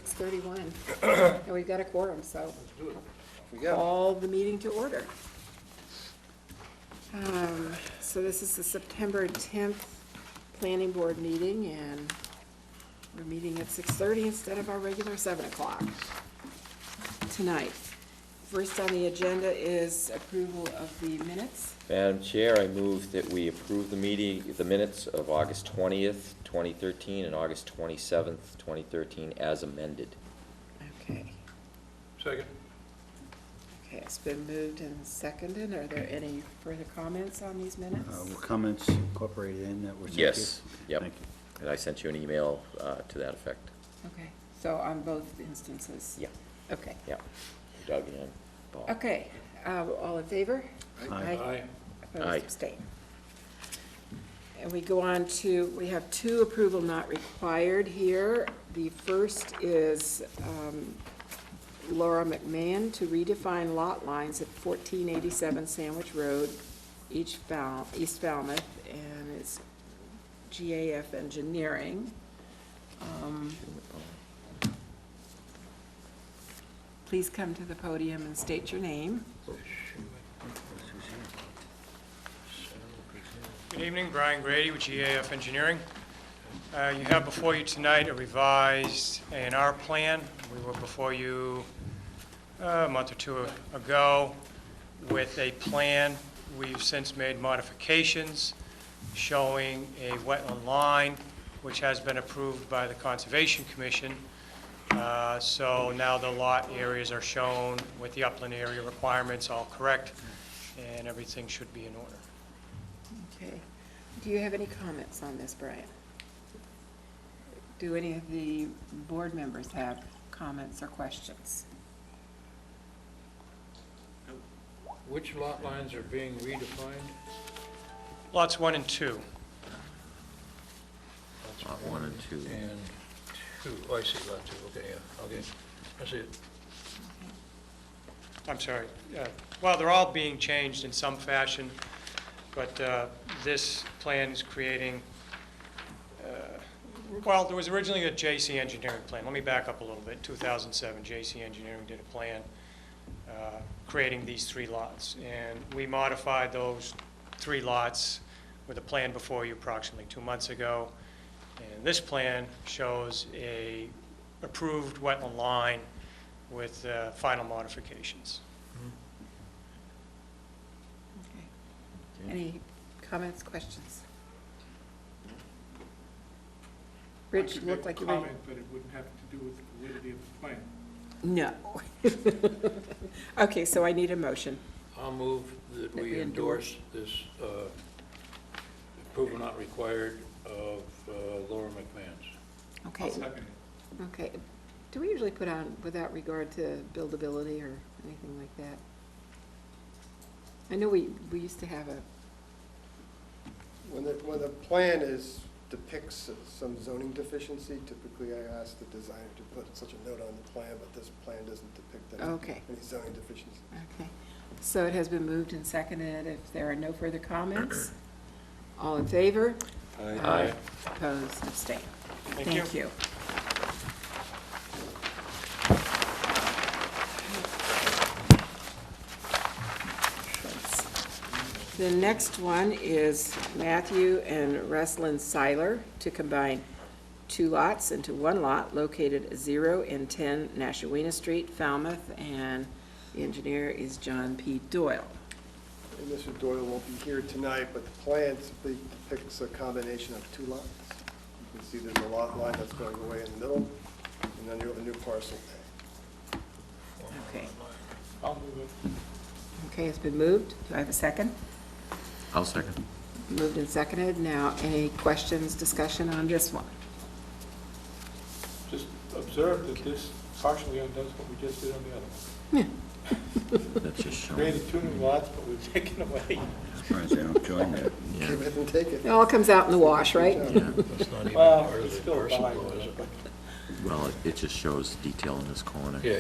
6:31, and we've got a quorum, so We go. call the meeting to order. So this is the September 10th Planning Board meeting, and we're meeting at 6:30 instead of our regular 7 o'clock tonight. First on the agenda is approval of the minutes. Madam Chair, I move that we approve the minutes of August 20th, 2013, and August 27th, 2013, as amended. Okay. Second. Okay, it's been moved and seconded. Are there any further comments on these minutes? Were comments incorporated in that were sent to you? Yes, yep. Thank you. And I sent you an email to that effect. Okay, so on both instances? Yeah, Okay. yeah. Doug and Bob. Okay, all in favor? Aye. Opposed, Aye. abstain. And we go on to, we have two approval not required here. The first is Laura McMahon to redefine lot lines at 1487 Sandwich Road, East Falmouth, and it's GAF Engineering. Please come to the podium and state your name. Good evening, Brian Grady with GAF Engineering. You have before you tonight a revised A&R plan. We were before you a month or two ago with a plan. We've since made modifications showing a wetland line, which has been approved by the Conservation Commission. So now the lot areas are shown with the upland area requirements all correct, and everything should be in order. Okay. Do you have any comments on this, Brian? Do any of the board members have comments or questions? Which lot lines are being redefined? Lots 1 and 2. That's Lot 1 and 2. And 2. Oh, I see, lot 2, okay, yeah, okay. I see it. I'm sorry. Well, they're all being changed in some fashion, but this plan is creating, well, there was originally a JC Engineering plan. Let me back up a little bit. 2007, JC Engineering did a plan creating these 3 lots. And we modified those 3 lots with a plan before you approximately 2 months ago. And this plan shows a approved wetland line with final modifications. Okay. Any comments, questions? Rich, you look like you were... Comment, but it wouldn't have to do with the validity of the plan. No. Okay, so I need a motion. I'll move that we endorse this approval not required of Laura McMahon's. Okay. I'll second it. Okay. Do we usually put on without regard to buildability or anything like that? I know we used to have a... When the plan depicts some zoning deficiency, typically I ask the designer to put such a note on the plan, but this plan doesn't depict Okay. any zoning deficiency. Okay. So it has been moved and seconded. If there are no further comments, all in favor? Aye. Opposed, abstained. Thank you. Thank you. The next one is Matthew and Reslin Seiler to combine 2 lots into 1 lot located at 0 and 10 Nashawena Street, Falmouth, and the engineer is John P. Doyle. And Mr. Doyle won't be here tonight, but the plan simply depicts a combination of 2 lots. You can see there's a lot line that's going away in the middle, and then you have a new parcel. Okay. I'll move it. Okay, it's been moved. Do I have a second? I'll second. Moved and seconded. Now, any questions, discussion on this one? Just observe that this partially undoes what we just did on the other one. That's just showing. Created 2 new lots, but we've taken away. Surprised they don't join that. Yeah. Give it and take it. It all comes out in the wash, right? Yeah. That's not even Well, part it's of the still parcel, by, though, is it? but Well, it just shows detail in this corner. Yeah.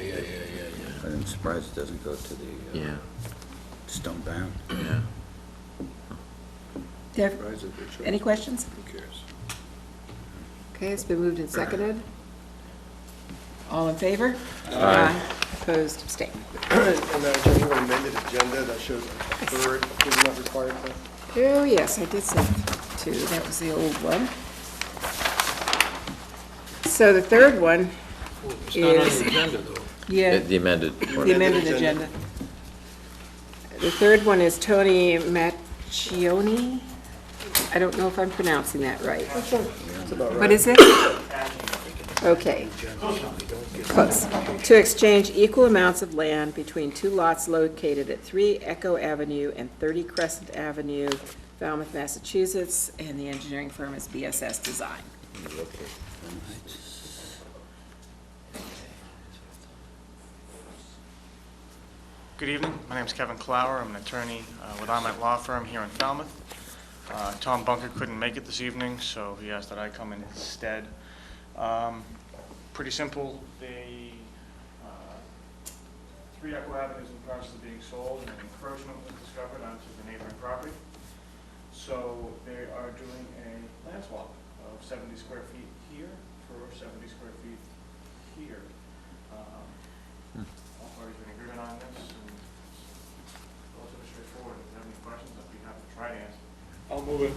I'm surprised it doesn't go to the Yeah, stone bound. yeah. Deb, any questions? Who cares? Okay, it's been moved and seconded. All in favor? Aye. Opposed, abstained. And Madam Chair, you have an amended agenda that shows a third approval not required plan. Oh, yes, I did say two, that was the old one. So the third one, Well, it's not on Is- the agenda, though. yeah, The amended the one. amended agenda. The third one is Tony Macchioni. I don't know if I'm pronouncing that right. That's about right. What is it? Okay. Close. To exchange equal amounts of land between two lots located at 3 Echo Avenue and 30 Crescent Avenue, Falmouth, Massachusetts, and the engineering firm is BSS Design. Good evening. My name is Kevin Clower. I'm an attorney with Arment Law Firm here in Falmouth. Tom Bunker couldn't make it this evening, so he asked that I come in his stead. Pretty simple. The 3 Echo Avenue is in the process of being sold, and an encroachment was discovered onto the neighboring property. So they are doing a land swap of 70 square feet here for 70 square feet here. All parties are in agreement on this, and it's relatively straightforward. If you have any questions, I'd be happy to try to answer. I'll move it.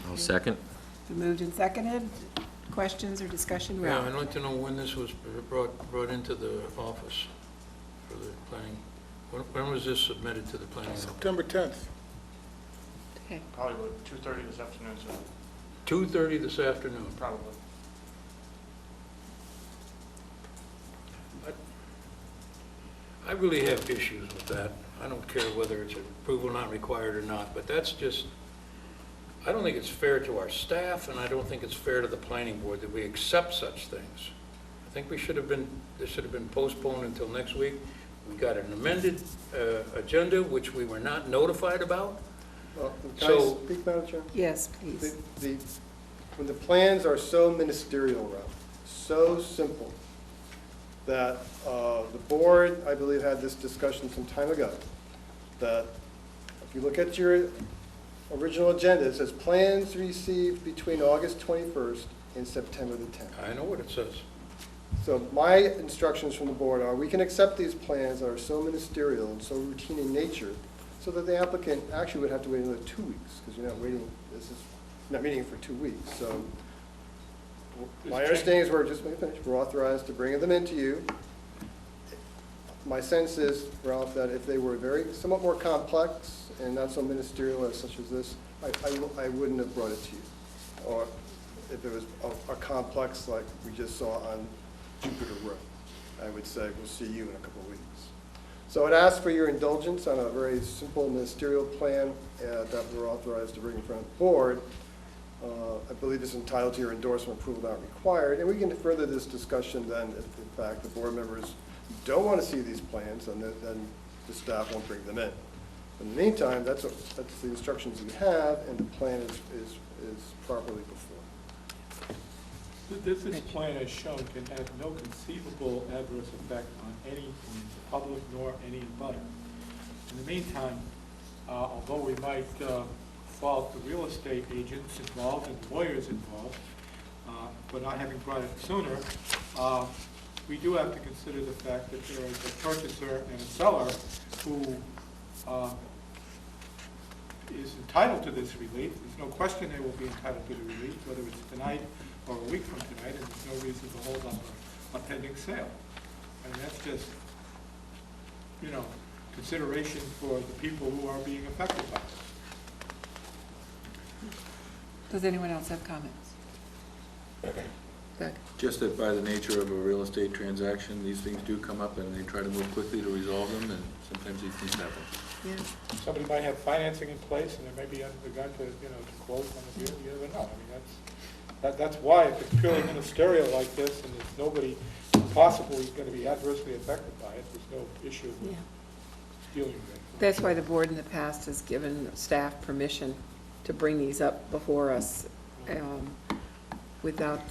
I'll second. Moved and seconded. Questions or discussion? Yeah, Ralph? I'd like to know when this was brought into the office for the planning. When was this submitted to the planning? office? September 10th. Okay. Probably about 2:30 this afternoon, so 2:30 this afternoon. probably. I really have issues with that. I don't care whether it's approval not required or not, but that's just, I don't think it's fair to our staff, and I don't think it's fair to the planning board that we accept such things. I think this should have been postponed until next week. We got an amended agenda, which we were not notified about. Well, can I So- speak, Madam Chair? Yes, please. When the plans are so ministerial, Ralph, so simple, that the board, I believe, had this discussion some time ago, that if you look at your original agenda, it says plans received between August 21st and September the 10th. I know what it says. So my instructions from the board are, we can accept these plans that are so ministerial and so routine in nature, so that the applicant actually would have to wait another 2 weeks, because you're not waiting, not meeting for 2 weeks, so. My understanding is we're authorized to bring them into you. My sense is, Ralph, that if they were somewhat more complex and not so ministerial as such as this, I wouldn't have brought it to you. Or if it was a complex like we just saw on Jupiter Road, I would say, we'll see you in a couple of weeks. So I'd ask for your indulgence on a very simple ministerial plan that we're authorized to bring in front of the board. I believe it's entitled to your endorsement, approval not required, and we can further this discussion then if in fact the board members don't want to see these plans, and then the staff won't bring them in. In the meantime, that's the instructions we have, and the plan is properly before. This plan, as shown, can have no conceivable adverse effect on any public nor any butter. In the meantime, although we might fault the real estate agents involved and lawyers involved for not having brought it sooner, we do have to consider the fact that there is a purchaser and a seller who is entitled to this relief. There's no question they will be entitled to the relief, whether it's tonight or a week from tonight, and there's no reason to hold up a pending sale. And that's just, consideration for the people who are being affected by this. Does anyone else have comments? Doug? Just that by the nature of a real estate transaction, these things do come up and they try to move quickly to resolve them, and sometimes these things happen. Yeah. Somebody might have financing in place and they may be begun to, to close on the deal, you never know. I mean, that's why if it's purely ministerial like this and there's nobody possibly going to be adversely affected by it, there's no issue with Yeah. dealing with it. That's why the board in the past has given staff permission to bring these up before us without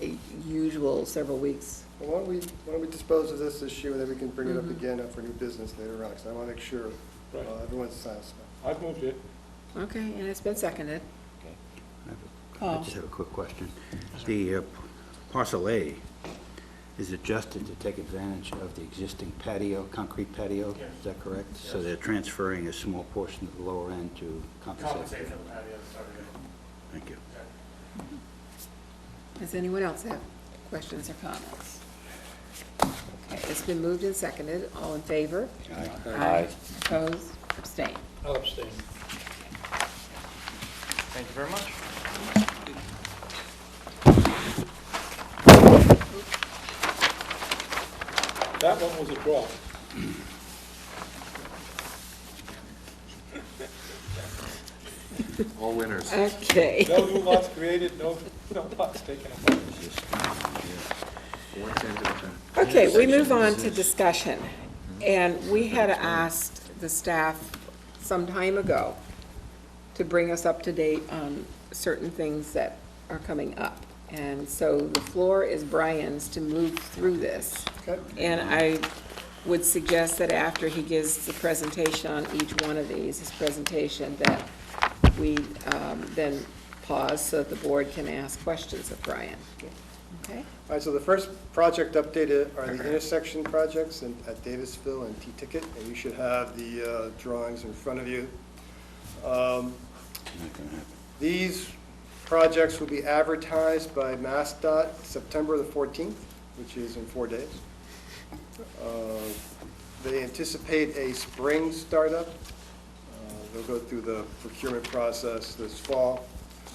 a usual several weeks. Well, why don't we dispose of this issue, and then we can bring it up again for new business later on, because I want to make sure Right. everyone's satisfied. I've moved it. Okay, and it's been seconded. I Paul? just have a quick question. The parcel A, is adjusted to take advantage of the existing patio, concrete patio? Yes. Is that correct? So Yes. they're transferring a small portion of the lower end to compensate? Compensate for the patio, sorry. Thank you. Does anyone else have questions or comments? Okay, it's been moved and seconded. All in favor? Aye. Opposed? Abstained? I'll abstain. Thank you very much. That one was a draw. All winners. Okay. No new lots created, no lots taken apart. One cent at a time. Okay, we move on to discussion. And we had asked the staff some time ago to bring us up to date on certain things that are coming up. And so the floor is Brian's to move through this. Okay. And I would suggest that after he gives the presentation on each one of these, his presentation, that we then pause so that the board can ask questions of Brian. Okay? All right, so the first project updated are the intersection projects at Davisville and T-Ticket, and you should have the drawings in front of you. Not gonna happen. These projects will be advertised by MassDOT September the 14th, which is in 4 days. They anticipate a spring startup. They'll go through the procurement process this fall,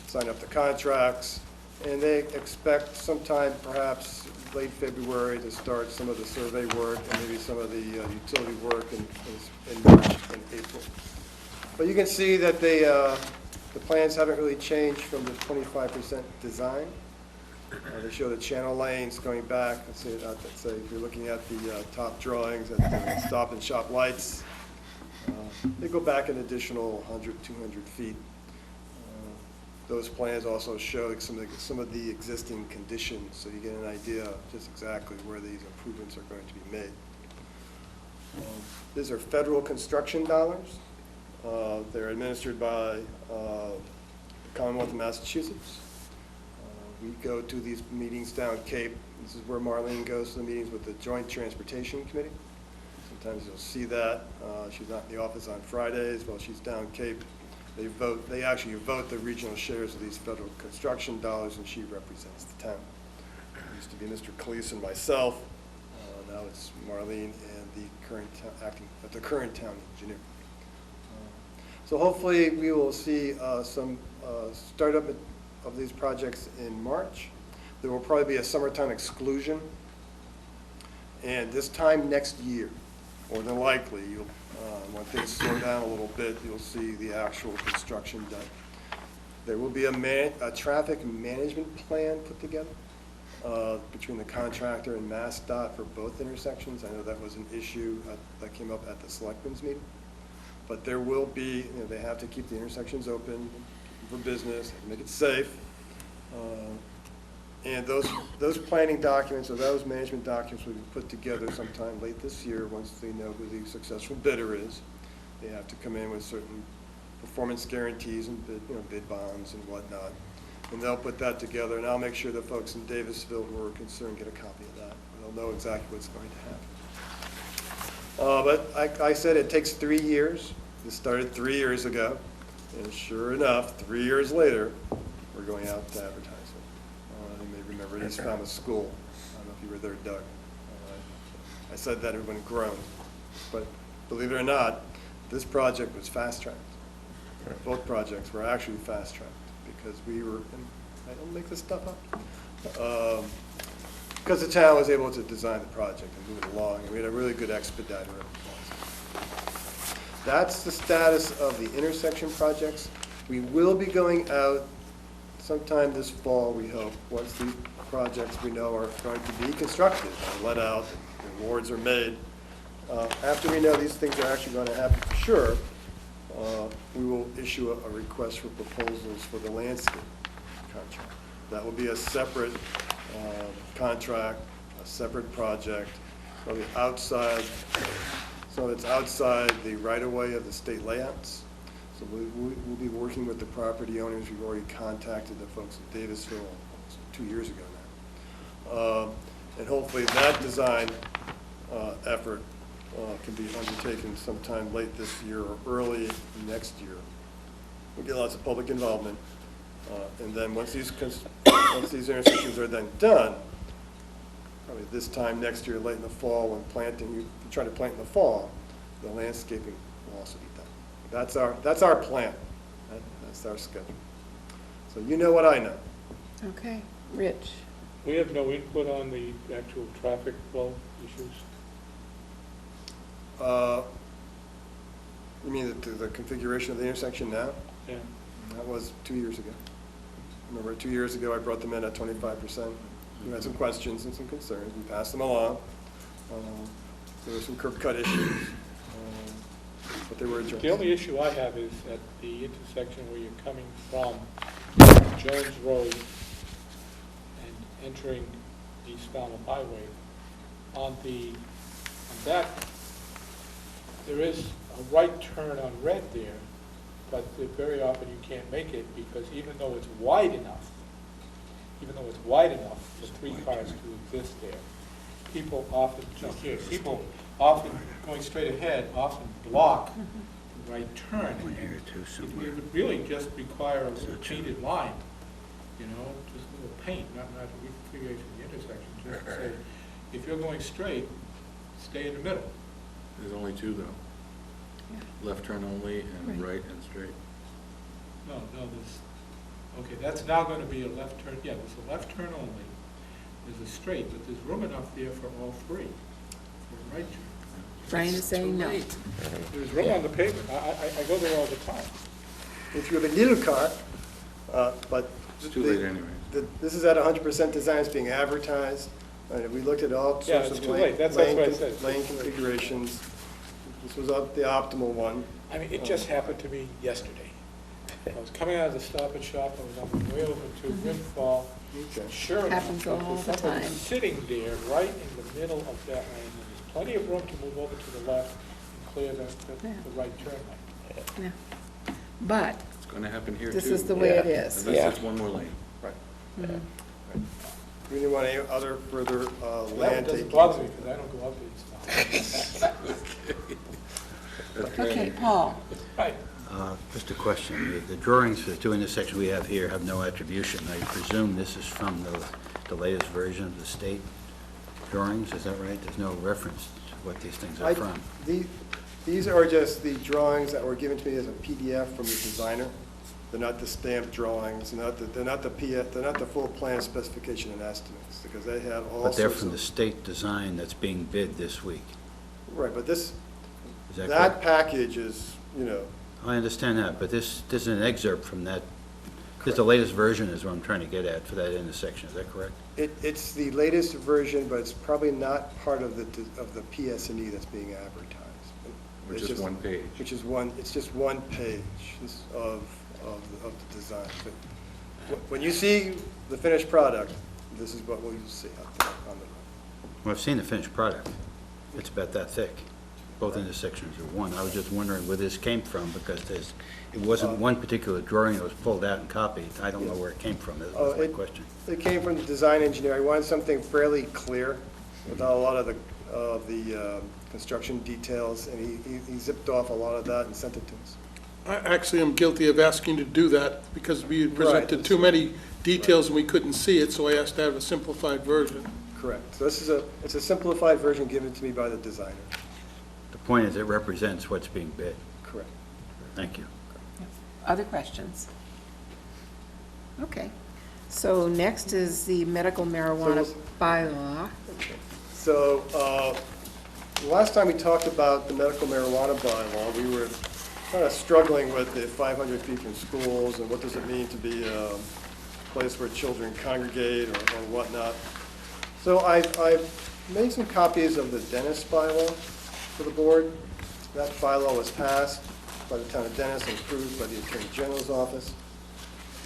sign up the contracts, and they expect sometime perhaps late February to start some of the survey work and maybe some of the utility work in March and April. But you can see that the plans haven't really changed from the 25% design. They show the channel lanes going back. Let's say if you're looking at the top drawings at the stop and shop lights, they go back an additional 100, 200 feet. Those plans also show some of the existing conditions, so you get an idea of just exactly where these improvements are going to be made. These are federal construction dollars. They're administered by the Commonwealth of Massachusetts. We go to these meetings down Cape. This is where Marlene goes to the meetings with the Joint Transportation Committee. Sometimes you'll see that. She's not in the office on Fridays while she's down Cape. They actually vote the regional shares of these federal construction dollars, and she represents the town. It used to be Mr. Cleese and myself. Now it's Marlene and the current town engineer. So hopefully we will see some startup of these projects in March. There will probably be a summertime exclusion. And this time next year, more than likely, when things slow down a little bit, you'll see the actual construction done. There will be a traffic management plan put together between the contractor and MassDOT for both intersections. I know that was an issue that came up at the selectmen's meeting. But there will be, they have to keep the intersections open for business, make it safe. And those planning documents or those management documents will be put together sometime late this year once they know who the successful bidder is. They have to come in with certain performance guarantees and bid bonds and whatnot. And they'll put that together, and I'll make sure the folks in Davisville who are concerned get a copy of that. They'll know exactly what's going to happen. But like I said, it takes 3 years. This started 3 years ago. And sure enough, 3 years later, we're going out to advertise it. You may remember East Falmouth School. I don't know if you were there, Doug. I said that, everyone groaned. But believe it or not, this project was fast-tracked. Both projects were actually fast-tracked because we were, and I don't make this stuff up, because the town was able to design the project and move it along, and we had a really good expediter. That's the status of the intersection projects. We will be going out sometime this fall, we hope, once these projects we know are going to be constructed, are let out, the awards are made. After we know these things are actually going to happen for sure, we will issue a request for proposals for the landscape contract. That will be a separate contract, a separate project, probably outside. So it's outside the right-of-way of the state layouts. So we'll be working with the property owners. We've already contacted the folks at Davisville 2 years ago now. And hopefully that design effort can be undertaken sometime late this year or early next year. We get lots of public involvement, and then once these intersections are then done, probably this time next year, late in the fall, when planting, you try to plant in the fall, the landscaping will also be done. That's our plan. That's our schedule. So you know what I know. Okay, Rich? We have no input on the actual traffic flow issues. You mean the configuration of the intersection now? Yeah. That was 2 years ago. Remember, 2 years ago, I brought them in at 25%. We had some questions and some concerns. We passed them along. There were some curb cut issues, but they were addressed. The only issue I have is at the intersection where you're coming from Jones Road and entering East Falmouth Highway. On that, there is a right turn on red there, but very often you can't make it because even though it's wide enough for 3 cars to exist there, people often going straight ahead often block the right turn. It would really just require a little painted line, just a little paint, not a reconfiguration of the intersection, just to say, if you're going straight, stay in the middle. There's only 2 though. Left turn only and right and straight. No, okay, that's now going to be a left turn, there's a left turn only, there's a straight, but there's room enough there for all 3, for a right turn. Brian is saying no. There's room on the pavement, I go there all the time. If you have a little car, but It's too late anyway. this is at 100% design, it's being advertised. We looked at all Yeah, sorts it's of too late. That's what I said. lane configurations. This was the optimal one. I mean, it just happened to me yesterday. I was coming out of the Stop and Shop, I was on my way over to Windfall. Okay. Sure enough, Happens all there's the somebody time. sitting there right in the middle of that lane. And there's plenty of room to move over to the left and clear the right turn lane. Yeah. But It's going to happen here too. this is the way it is. Unless it's one more lane. Right. Mhm. Do you want any other further That one land doesn't taking? bother me because I don't go up these stuff. Okay, Paul? Right. Just a question. The drawings for the 2 intersections we have here have no attribution. I presume this is from the latest version of the state drawings, is that right? There's no reference to what these things are from. These are just the drawings that were given to me as a PDF from the designer. They're not the stamped drawings, they're not the full plan specification and estimates, because they have all sorts of... But they're from the state design that's being bid this week. Right, but Is that that correct? package is, I understand that, but this is an excerpt from that. This is the latest version is what I'm trying to get at for that intersection, is that correct? it's the latest version, but it's probably not part of the PS&E that's being advertised. Which It's is one page. It's just one page of the design. But when you see the finished product, this is what you'll see out there on the... Well, I've seen the finished product. It's about that thick. Both intersections are one. I was just wondering where this came from, because it wasn't one particular drawing that was pulled out and copied. I don't know where it came from. That was my question. It came from the design engineer. I wanted something fairly clear without a lot of the construction details, and he zipped off a lot of that and sent it to us. I actually am guilty of asking to do that because we had presented Right. too many details and we couldn't see it, so I asked to have a simplified version. Correct. So it's a simplified version given to me by the designer. The point is it represents what's being bid. Correct. Thank you. Other questions? Okay. So next is the medical marijuana bylaw. So, the last time we talked about the medical marijuana bylaw, we were kind of struggling with the 500 feet from schools and what does it mean to be a place where children congregate or whatnot. So I've made some copies of the dentist bylaw for the board. That bylaw was passed by the town of Dennis and approved by the Attorney General's office.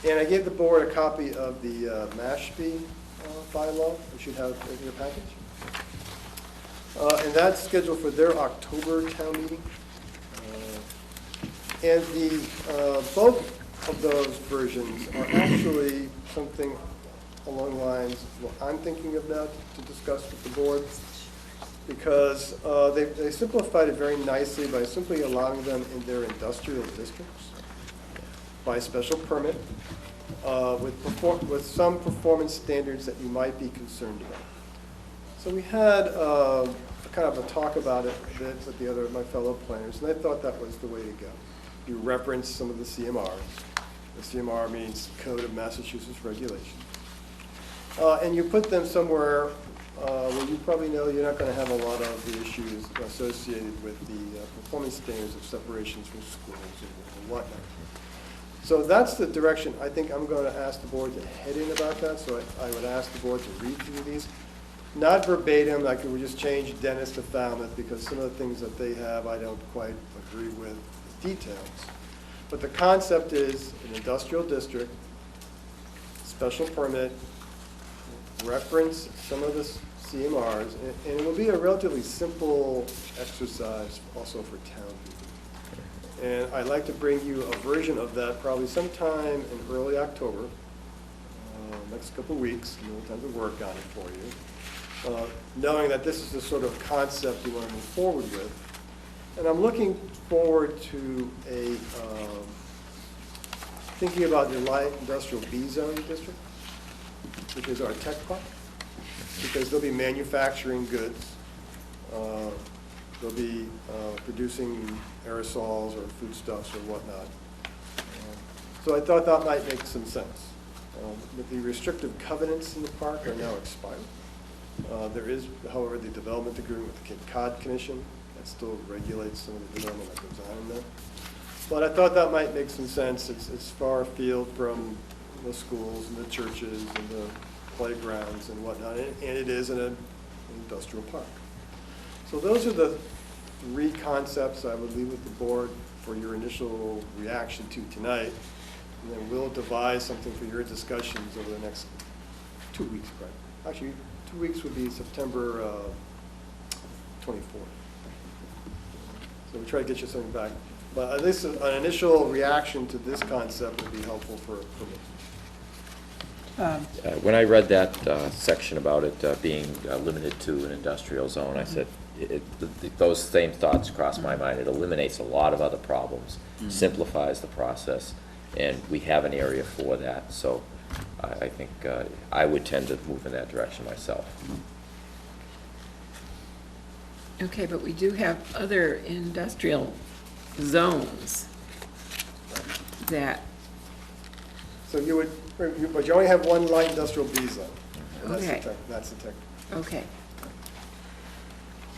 And I gave the board a copy of the Mashpee bylaw, you should have in your package. And that's scheduled for their October town meeting. And both of those versions are actually something along the lines of what I'm thinking of now to discuss with the board, because they simplified it very nicely by simply allowing them in their industrial districts by special permit with some performance standards that you might be concerned about. So we had kind of a talk about it a bit with my fellow planners, and I thought that was the way to go. You reference some of the CMRs. The CMR means Code of Massachusetts Regulations. And you put them somewhere where you probably know you're not going to have a lot of the issues associated with the performance standards of separations from schools and whatnot. So that's the direction I think I'm going to ask the board to head in about that. So I would ask the board to read through these. Not verbatim, like we just change Dennis to Falmouth, because some of the things that they have I don't quite agree with the details. But the concept is an industrial district, special permit, reference some of the CMRs, and it will be a relatively simple exercise also for town people. And I'd like to bring you a version of that probably sometime in early October, next couple of weeks, a little time to work on it for you. Knowing that this is the sort of concept you want to move forward with. And I'm looking forward to thinking about your light industrial B zone district, which is our tech park, because they'll be manufacturing goods. They'll be producing aerosols or foodstuffs or whatnot. So I thought that might make some sense. But the restrictive covenants in the park are now expired. There is, however, the development agreement with the Cape Cod Commission that still regulates some of the development that goes on in there. But I thought that might make some sense. It's far afield from the schools and the churches and the playgrounds and whatnot, and it is an industrial park. So those are the three concepts I would leave with the board for your initial reaction to tonight, and then we'll devise something for your discussions over the next 2 weeks, probably. Actually, 2 weeks would be September 24th. So we'll try to get you something back. But at least an initial reaction to this concept would be helpful for me. When I read that section about it being limited to an industrial zone, I said, those same thoughts crossed my mind. It eliminates a lot of other problems, simplifies the process, and we have an area for that. So I think I would tend to move in that direction myself. Okay, but we do have other industrial zones that, So you would, but you only have one light industrial B zone. And Okay. That's the tech. okay.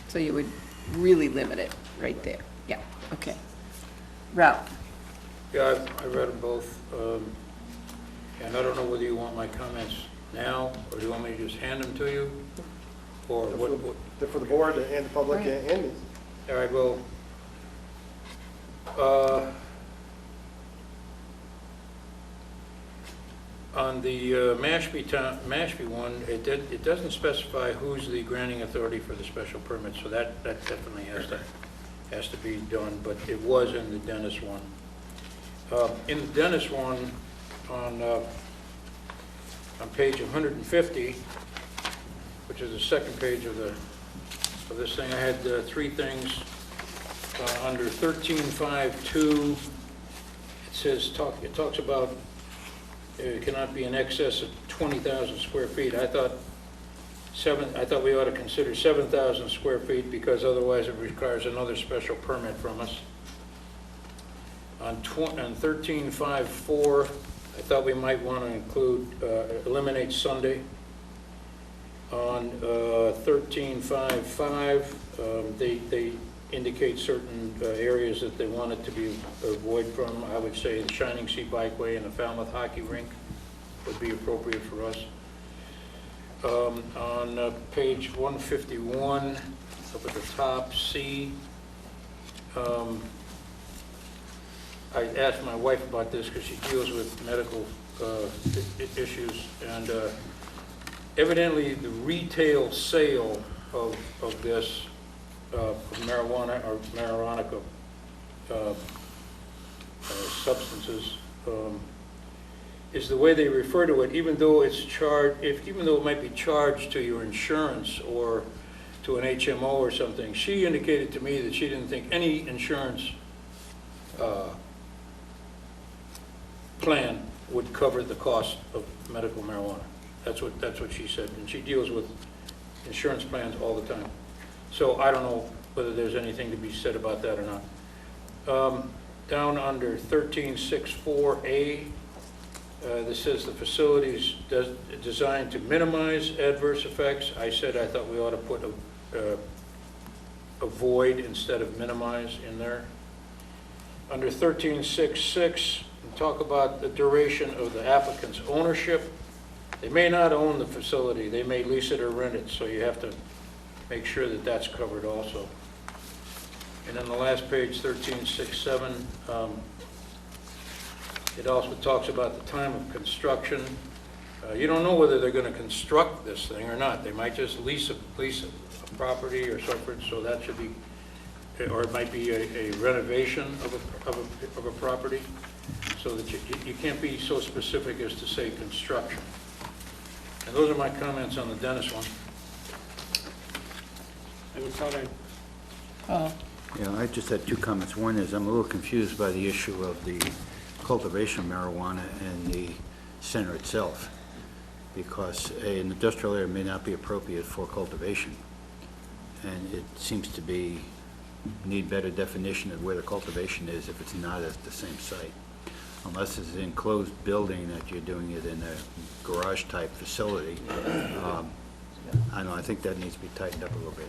So you would really limit it right there. Yeah, okay. Ralph? Yeah, I read them both, and I don't know whether you want my comments now, or do you want me to just hand them to you? Or what? They're for the board and the public Right. and me. All right, well, on the Mashpee one, it doesn't specify who's the granting authority for the special permit, so that definitely has to be done, but it was in the Dennis one. In the Dennis one, on page 150, which is the second page of this thing, I had three things. Under 13.5.2, it talks about it cannot be in excess of 20,000 square feet. I thought we ought to consider 7,000 square feet, because otherwise it requires another special permit from us. On 13.5.4, I thought we might want to include, eliminate Sunday. On 13.5.5, they indicate certain areas that they want it to be avoid from. I would say the Shining Sea Bikeway and the Falmouth Hockey Rink would be appropriate for us. On page 151, up at the top, C, I asked my wife about this because she deals with medical issues, and evidently the retail sale of this marijuana or substances is the way they refer to it, even though it's even though it might be charged to your insurance or to an HMO or something. She indicated to me that she didn't think any insurance plan would cover the cost of medical marijuana. That's what she said, and she deals with insurance plans all the time. So I don't know whether there's anything to be said about that or not. Down under 1364A, this says the facility is designed to minimize adverse effects. I said I thought we ought to put avoid instead of minimize in there. Under 1366, we talk about the duration of the applicant's ownership. They may not own the facility. They may lease it or rent it, so you have to make sure that that's covered also. And then the last page, 1367, it also talks about the time of construction. You don't know whether they're going to construct this thing or not. They might just lease a property or something, so that should be, or it might be a renovation of a property, so that you can't be so specific as to say construction. And those are my comments on the Dennis one. I would comment. Yeah, I just had two comments. One is I'm a little confused by the issue of the cultivation of marijuana and the center itself, because an industrial area may not be appropriate for cultivation. And it seems to need better definition of where the cultivation is if it's not at the same site. Unless it's an enclosed building that you're doing it in a garage-type facility. I know, I think that needs to be tightened up a little bit.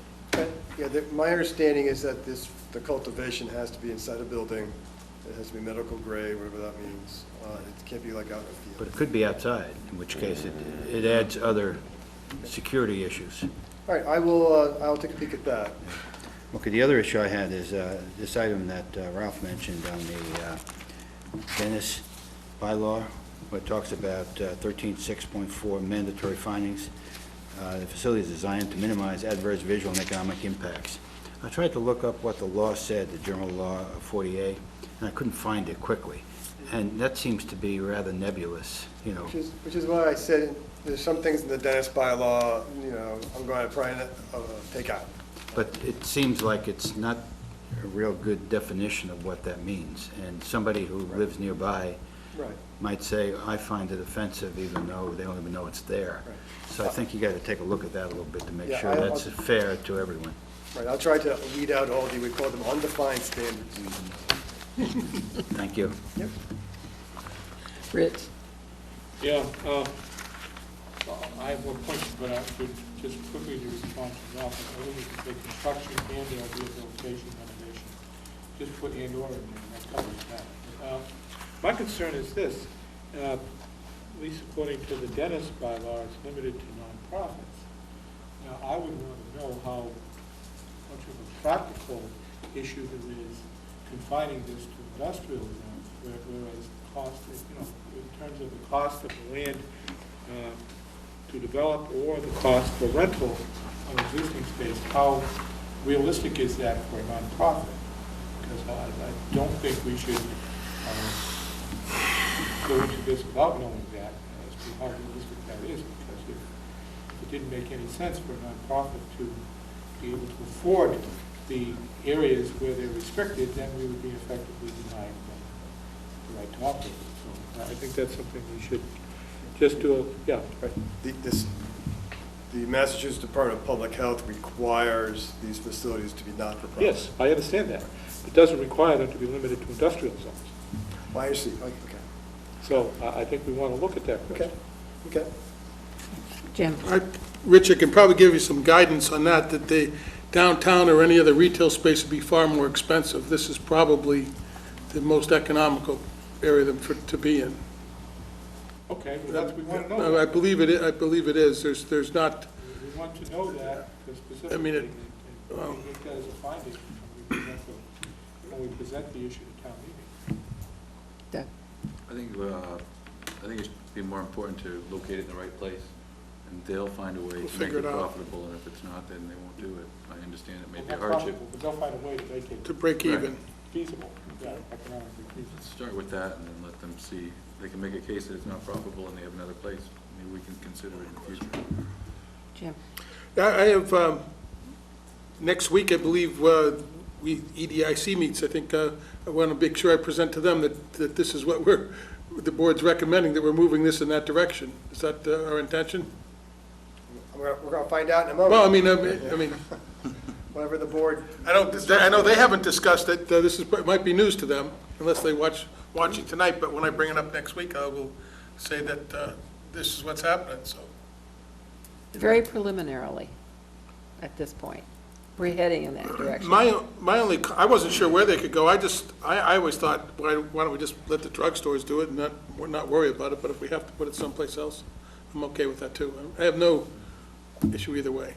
Yeah, my understanding is that the cultivation has to be inside a building. It has to be medical grade, whatever that means. It can't be like out in the field. But it could be outside, in which case it adds other security issues. All right, I'll take a peek at that. Okay, the other issue I had is this item that Ralph mentioned on the Dennis bylaw, where it talks about 13.6.4 mandatory findings. The facility is designed to minimize adverse visual and economic impacts. I tried to look up what the law said, the general law of 40A, and I couldn't find it quickly. And that seems to be rather nebulous, you know. Which is why I said there's some things in the Dennis bylaw, I'm going to try and take out. But it seems like it's not a real good definition of what that means. And somebody who lives nearby might say, I find it offensive, even though they don't even know it's there. Right. So I think you got to take a look at that a little bit to make Yeah, sure that's fair to everyone. Right, I'll try to weed out all we call them undefined standards. Thank you. Yep. Rich? Yeah, I have more points, but I would just quickly to respond to Ralph. I think we can say construction and/or rehabilitation renovation. Just put and/or in there, and that covers that. My concern is this, at least according to the Dennis bylaw, it's limited to nonprofits. Now, I would want to know how much of a practical issue there is confining this to industrial zones, whereas the cost, in terms of the cost of the land to develop or the cost for rental of existing space, how realistic is that for a nonprofit? Because I don't think we should go into this without knowing that as to how realistic that is, because if it didn't make any sense for a nonprofit to be able to afford the areas where they're restricted, then we would be effectively denying them the right to operate. So I think that's something we should just do, Right. The Massachusetts Department of Public Health requires these facilities to be not-for-profit. Yes, I understand that. It doesn't require them to be limited to industrial zones. Well, I see, okay. So I think we want to look at that Okay, question. okay. Jim? Rich, I can probably give you some guidance on that the downtown or any other retail space would be far more expensive. This is probably the most economical area to be in. Okay, well, we want to know that. I believe it is. There's not, We want to know that specifically. I mean, and make that as a finding when we present the issue to town meeting. Doug? I think it should be more important to locate it in the right place, and they'll find a way to make figure it it out. profitable, and if it's not, then they won't do it. I understand it may be a Well, not hardship. profitable, but they'll find a way to make it. to break even. feasible, economically feasible. Let's start with that and then let them see. They can make a case that it's not profitable and they have another place. Maybe we can consider it in the future. Jim? I have, next week, I believe, EDIC meets. I think I want to make sure I present to them that this is what the board's recommending, that we're moving this in that direction. Is that our intention? We're going to find out in a moment. Well, I mean, Whatever the board, I know they haven't discussed it. It might be news to them unless they watch it tonight, but when I bring it up next week, I will say that this is what's happening, so. Very preliminarily, at this point. We're heading in that direction. My only, I wasn't sure where they could go. I always thought, why don't we just let the drugstores do it and not worry about it, but if we have to put it someplace else, I'm okay with that too. I have no issue either way.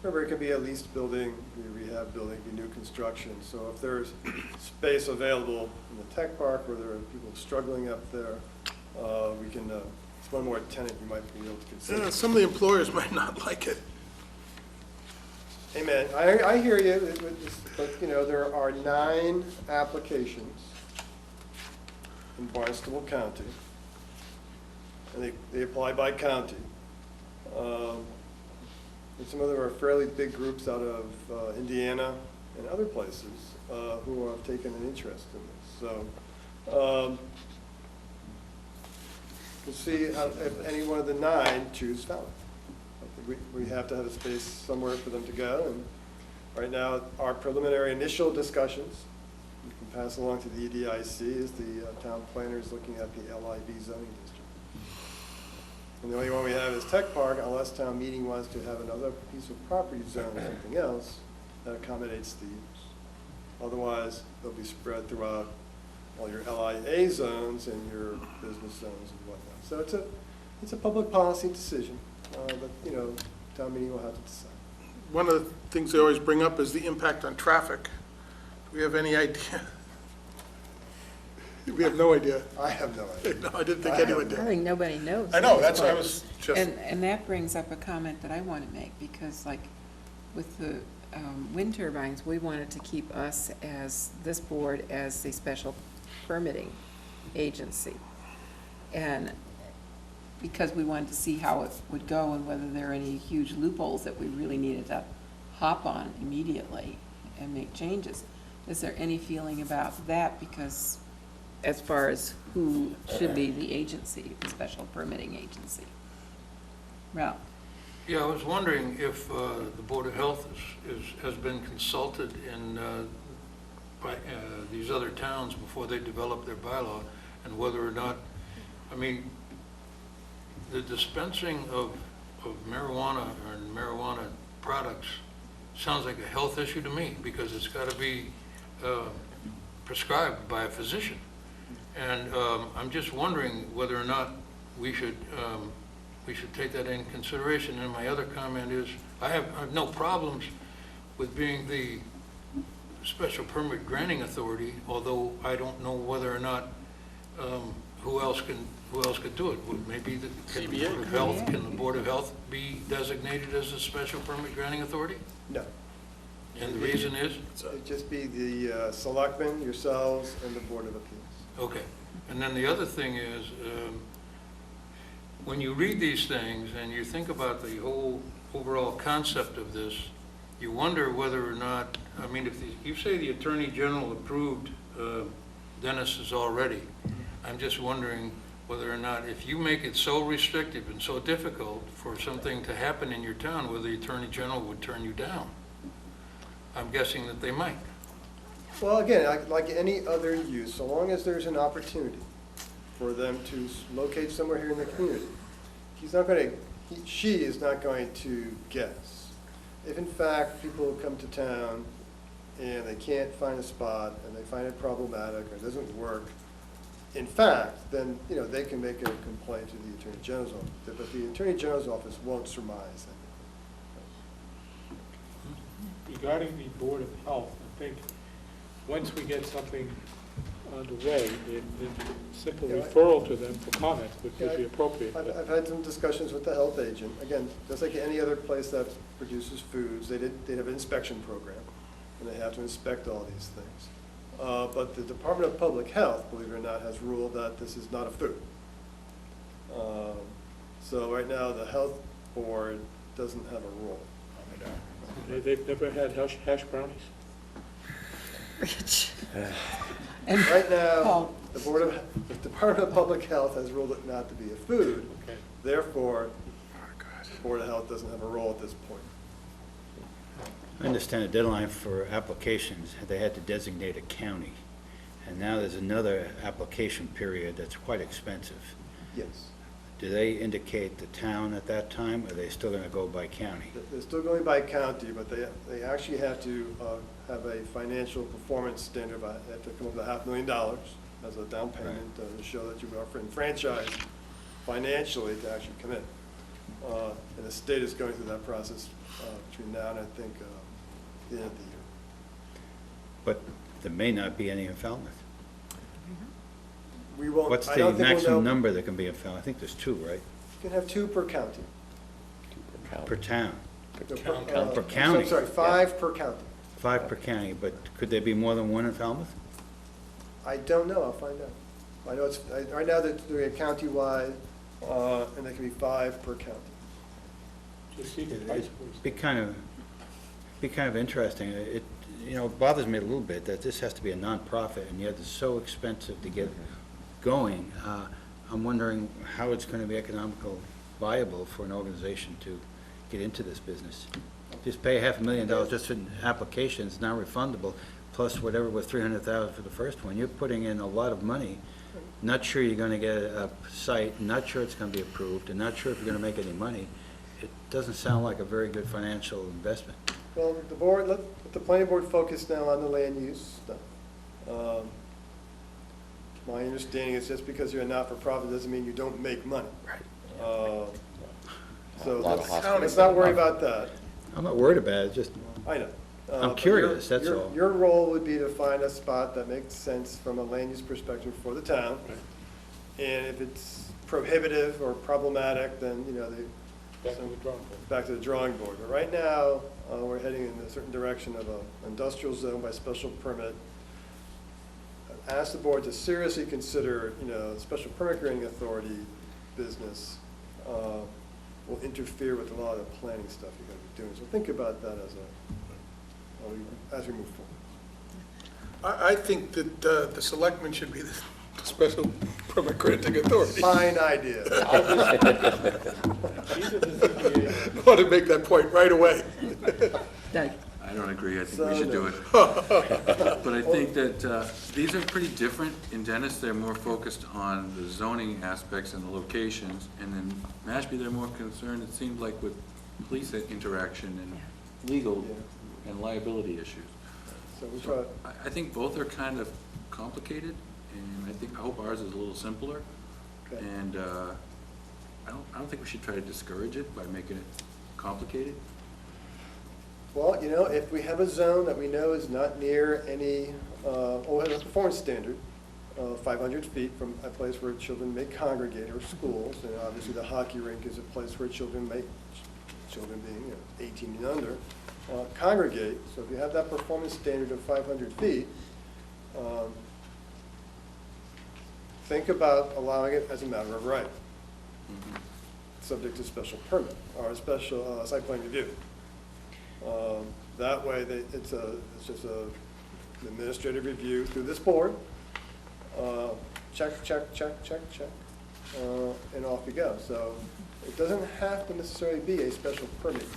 remember, it could be a leased building, be a rehab building, be new construction. So if there's space available in the tech park, or there are people struggling up there, we can, it's one more tenant you might be able to consider. Some of the employers might not like it. Amen. I hear you, but, you know, there are 9 applications in Barnstable County, and they apply by county. And some of them are fairly big groups out of Indiana and other places who have taken an interest in this. So we'll see if any one of the 9 choose Falmouth. I think we have to have a space somewhere for them to go. And right now, our preliminary initial discussions, we can pass along to the EDIC, is the town planners looking at the LIV zoning district. And the only one we have is Tech Park, unless town meeting wants to have another piece of property zone or something else that accommodates the use. Otherwise, they'll be spread throughout all your LIA zones and your business zones and whatnot. So it's a public policy decision that, you know, town meeting will have to decide. One of the things they always bring up is the impact on traffic. Do we have any idea? We have no idea. I have no idea. No, I didn't think anyone I did. think nobody knows. I know, that's why I was just. And that brings up a comment that I want to make, because like with the wind turbines, we wanted to keep us as, this board, as the special permitting agency. And because we wanted to see how it would go and whether there are any huge loopholes that we really needed to hop on immediately and make changes. Is there any feeling about that? Because as far as who should be the agency, the special permitting agency. Ralph? Yeah, I was wondering if the Board of Health has been consulted in by these other towns before they develop their bylaw, and whether or not, I mean, the dispensing of marijuana or marijuana products sounds like a health issue to me, because it's got to be prescribed by a physician. And I'm just wondering whether or not we should take that in consideration. And my other comment is, I have no problems with being the special permit granting authority, although I don't know whether or not who else could do it. Would maybe the Board of Health, can the Board of Health be designated as a special permit granting authority? No. And the reason is? It'd just be the selectmen, yourselves, and the Board of Appeals. Okay. And then the other thing is, when you read these things and you think about the whole overall concept of this, you wonder whether or not, I mean, if you say the Attorney General approved Dennis's already, I'm just wondering whether or not, if you make it so restrictive and so difficult for something to happen in your town, whether the Attorney General would turn you down. I'm guessing that they might. Well, again, like any other use, so long as there's an opportunity for them to locate somewhere here in the community, she is not going to guess. If in fact people come to town and they can't find a spot and they find it problematic or it doesn't work, in fact, then, you know, they can make a complaint to the Attorney General's office, but the Attorney General's office won't surmise anything. Regarding the Board of Health, I think once we get something underway, the simple referral to them for comments would be appropriate. I've had some discussions with the health agent. Again, just like any other place that produces foods, they have an inspection program, and they have to inspect all these things. But the Department of Public Health, believe it or not, has ruled that this is not a food. So right now, the health board doesn't have a rule. They've never had hash brownies? And Right now, Paul. the Department of Public Health has ruled it not to be a food. Okay. Therefore, the Board of Health doesn't have a role at this point. I understand the deadline for applications, they had to designate a county. And now there's another application period that's quite expensive. Yes. Do they indicate the town at that time, or are they still going to go by county? They're still going by county, but they actually have to have a financial performance standard. They have to come up with $500,000 as a down payment to show that you are franchised financially to actually come in. And the state is going through that process between now and I think the end of the year. But there may not be any in Falmouth. We won't. What's I the don't think we'll maximum know. number that can be in Falmouth? I think there's 2, right? You can have 2 per county. Per town. No, Per I'm county. sorry, 5 per county. 5 per county, but could there be more than 1 in Falmouth? I don't know, I'll find out. I know right now they're doing it countywide, and there can be 5 per county. Just see the price, please. Be kind of interesting. It bothers me a little bit that this has to be a nonprofit, and yet it's so expensive to get going. I'm wondering how it's going to be economical viable for an organization to get into this business. Just pay $500,000 just for applications, not refundable, plus whatever was $300,000 for the first one. You're putting in a lot of money. Not sure you're going to get a site, not sure it's going to be approved, and not sure if you're going to make any money. It doesn't sound like a very good financial investment. Well, let the planning board focus now on the land use stuff. My understanding is just because you're a not-for-profit doesn't mean you don't make money. Right. So A lot of hospitals let's not worry have- about that. I'm not worried about it, just, I know. I'm But curious, that's all. Your role would be to find a spot that makes sense from a land use perspective for the town. And if it's prohibitive or problematic, then, Back to the drawing board. back to the drawing board. But right now, we're heading in a certain direction of an industrial zone by special permit. Ask the board to seriously consider, special permit granting authority business will interfere with a lot of the planning stuff you're going to be doing. So think about that as we move forward. I think that the selectmen should be the special permit granting authority. Fine idea. These are the ZBA. I want to make that point right away. Doug. I don't agree, I think we should do it. But I think that these are pretty different. In Dennis, they're more focused on the zoning aspects and the locations, and in Mashpee, they're more concerned, it seems like, with police interaction and legal and liability issues. So we try. I think both are kind of complicated, and I hope ours is a little simpler. Okay. And I don't think we should try to discourage it by making it complicated. Well, if we have a zone that we know is not near any, or has a performance standard, 500 feet from a place where children may congregate or schools, and obviously the hockey rink is a place where children being 18 and under, congregate. So if you have that performance standard of 500 feet, think about allowing it as a matter of right, subject to special permit or a special site plan review. That way, it's just an administrative review through this board. Check, check, check, check, check, and off you go. So it doesn't have to necessarily be a special permit use.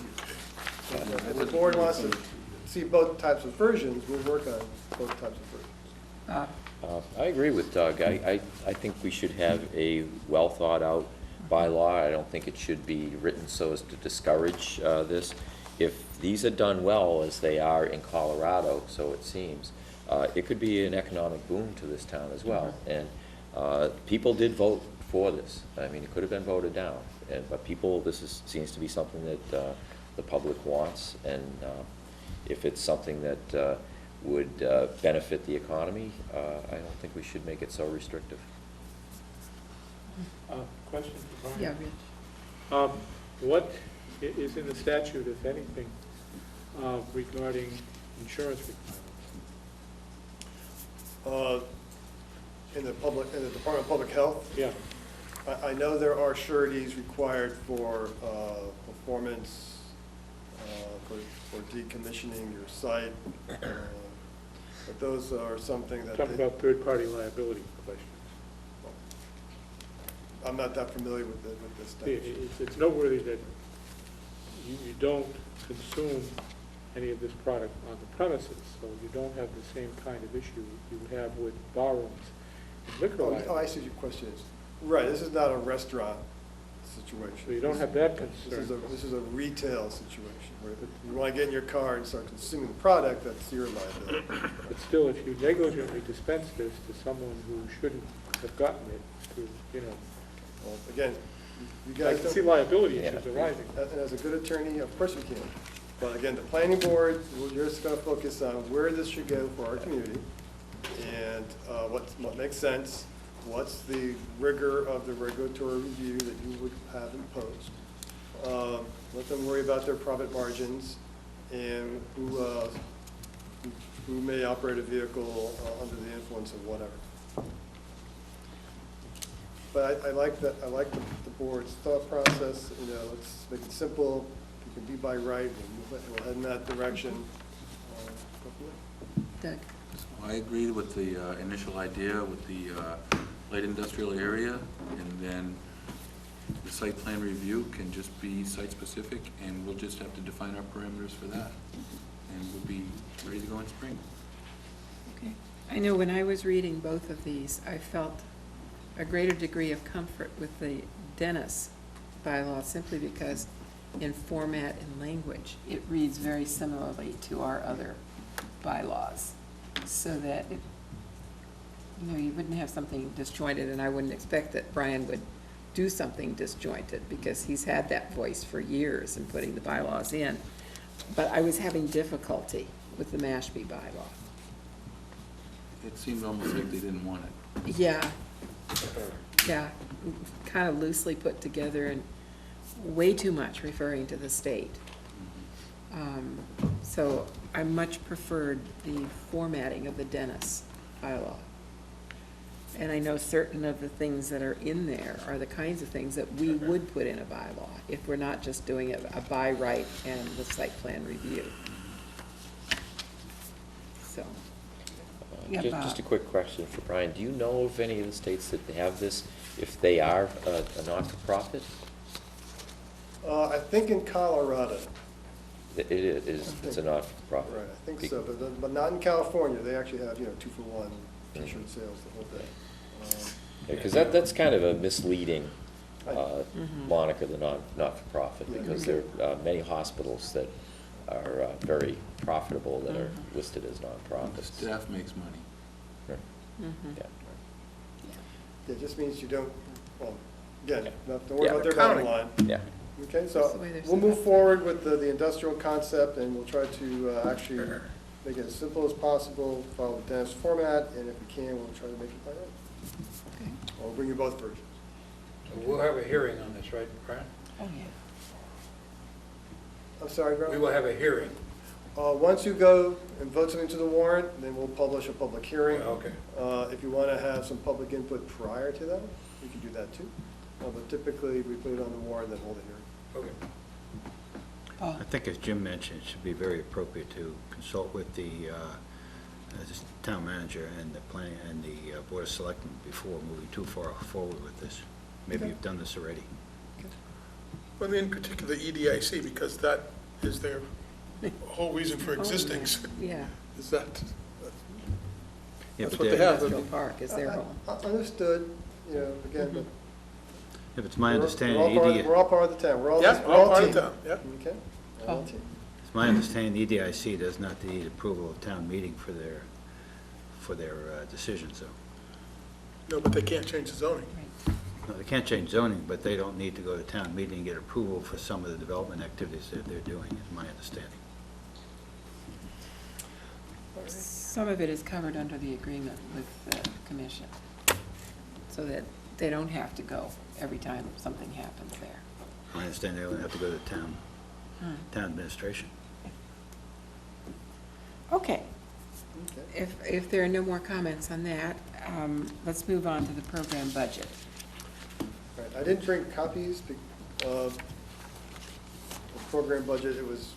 If the board wants to see both types of versions, we'll work on both types of versions. I agree with Doug. I think we should have a well-thought-out bylaw. I don't think it should be written so as to discourage this. If these are done well, as they are in Colorado, so it seems, it could be an economic boom to this town as well. And people did vote for this. I mean, it could have been voted down, but seems to be something that the public wants. And if it's something that would benefit the economy, I don't think we should make it so restrictive. Question for Brian? Yeah, Rich. What is in the statute, if anything, regarding insurance requirements? In the Department of Public Health, Yeah. I know there are sureties required for performance, for decommissioning your site, but those are something that Talking about third-party liability questions. I'm not that familiar with this stuff. It's noteworthy that you don't consume any of this product on the premises, so you don't have the same kind of issue you would have with barrooms and liquor Oh, liability. I see what your question is. Right, this is not a restaurant situation. So you don't have that This is concern. this is a retail situation, where if you want to get in your car and start consuming the product, that's your liability. But still, if you negligently dispense this to someone who shouldn't have gotten it, to, Well, again, you I guys can see don't, liability Yeah. issues arising. and as a good attorney, of course you can. But again, the planning board, we're just going to focus on where this should go for our community, and what makes sense, what's the rigor of the regulatory review that you would have imposed. Let them worry about their profit margins, and who may operate a vehicle under the influence of whatever. But I like the board's thought process, let's make it simple, if it can be by right, we'll head in that direction. Go from there. Doug? I agree with the initial idea with the light industrial area, and then the site plan review can just be site-specific, and we'll just have to define our parameters for that, and we'll be ready to go in spring. Okay. I know when I was reading both of these, I felt a greater degree of comfort with the Dennis bylaw simply because in format and language, it reads very similarly to our other bylaws. So that, you wouldn't have something disjointed, and I wouldn't expect that Brian would do something disjointed because he's had that voice for years in putting the bylaws in. But I was having difficulty with the Mashpee bylaw. It seemed almost like they didn't want it. Yeah, kind of loosely put together and way too much referring to the state. So I much preferred the formatting of the Dennis bylaw. And I know certain of the things that are in there are the kinds of things that we would put in a bylaw if we're not just doing a by right and the site plan review. So. Yeah, Just a Bob. quick question for Brian. Do you know of any of the states that have this, if they are a not-for-profit? I think in Colorado, It is, it's a not-for-profit. right, I think so, but not in California, they actually have, 2-for-1 T-shirt sales the whole day. Because that's kind of a misleading Mhm. moniker, the not-for-profit, Yeah. because there are many hospitals that are very profitable that are Mhm. listed as The nonprofits. staff makes money. Right. Mhm. Yeah. It just means you don't, well, again, Yeah. don't worry Yeah. about their bottom Accounting. line. Yeah. Okay, That's so the way they're we'll move set up. forward with the industrial concept, and we'll try to actually make it as simple as possible, follow the Dennis format, and if we can, we'll try to make it by right. Okay. Or we'll bring you both versions. So we'll have a hearing on this, right, Brian? Oh, yeah. I'm sorry, We Brian? will have a hearing. Once you go and vote something to the warrant, then we'll publish a public hearing. Okay. If you want to have some public input prior to that, you can do that too. But typically, we put it on the warrant, then hold a hearing. Okay. Paul? I think as Jim mentioned, it should be very appropriate to consult with the town manager and the planning and the Board of Selectmen before moving too far forward with this. Maybe Okay. you've done this already. Well, in particular, EDIC, because that is their whole reason for Oh, existing, Yeah. is that, Yeah, That's but what they there- have. Industrial Park is their home. Understood, again, but If it's my we're understanding, we're all part of the town, we're all yeah, we're all part team. of town, yeah. Okay? We're all Oh. team. it's my understanding, the EDIC does not need approval of town meeting for their decision, so. No, but they can't change the zoning. No, they can't change zoning, but they don't need to go to town meeting and get approval for some of the development activities that they're doing, is my understanding. Some of it is covered under the agreement with the commission, so that they don't have to go every time something happens there. My understanding, they only have to go to town administration. Okay, If there are no more comments on that, let's move on to the program budget. Right, I didn't bring copies of the program budget. It was,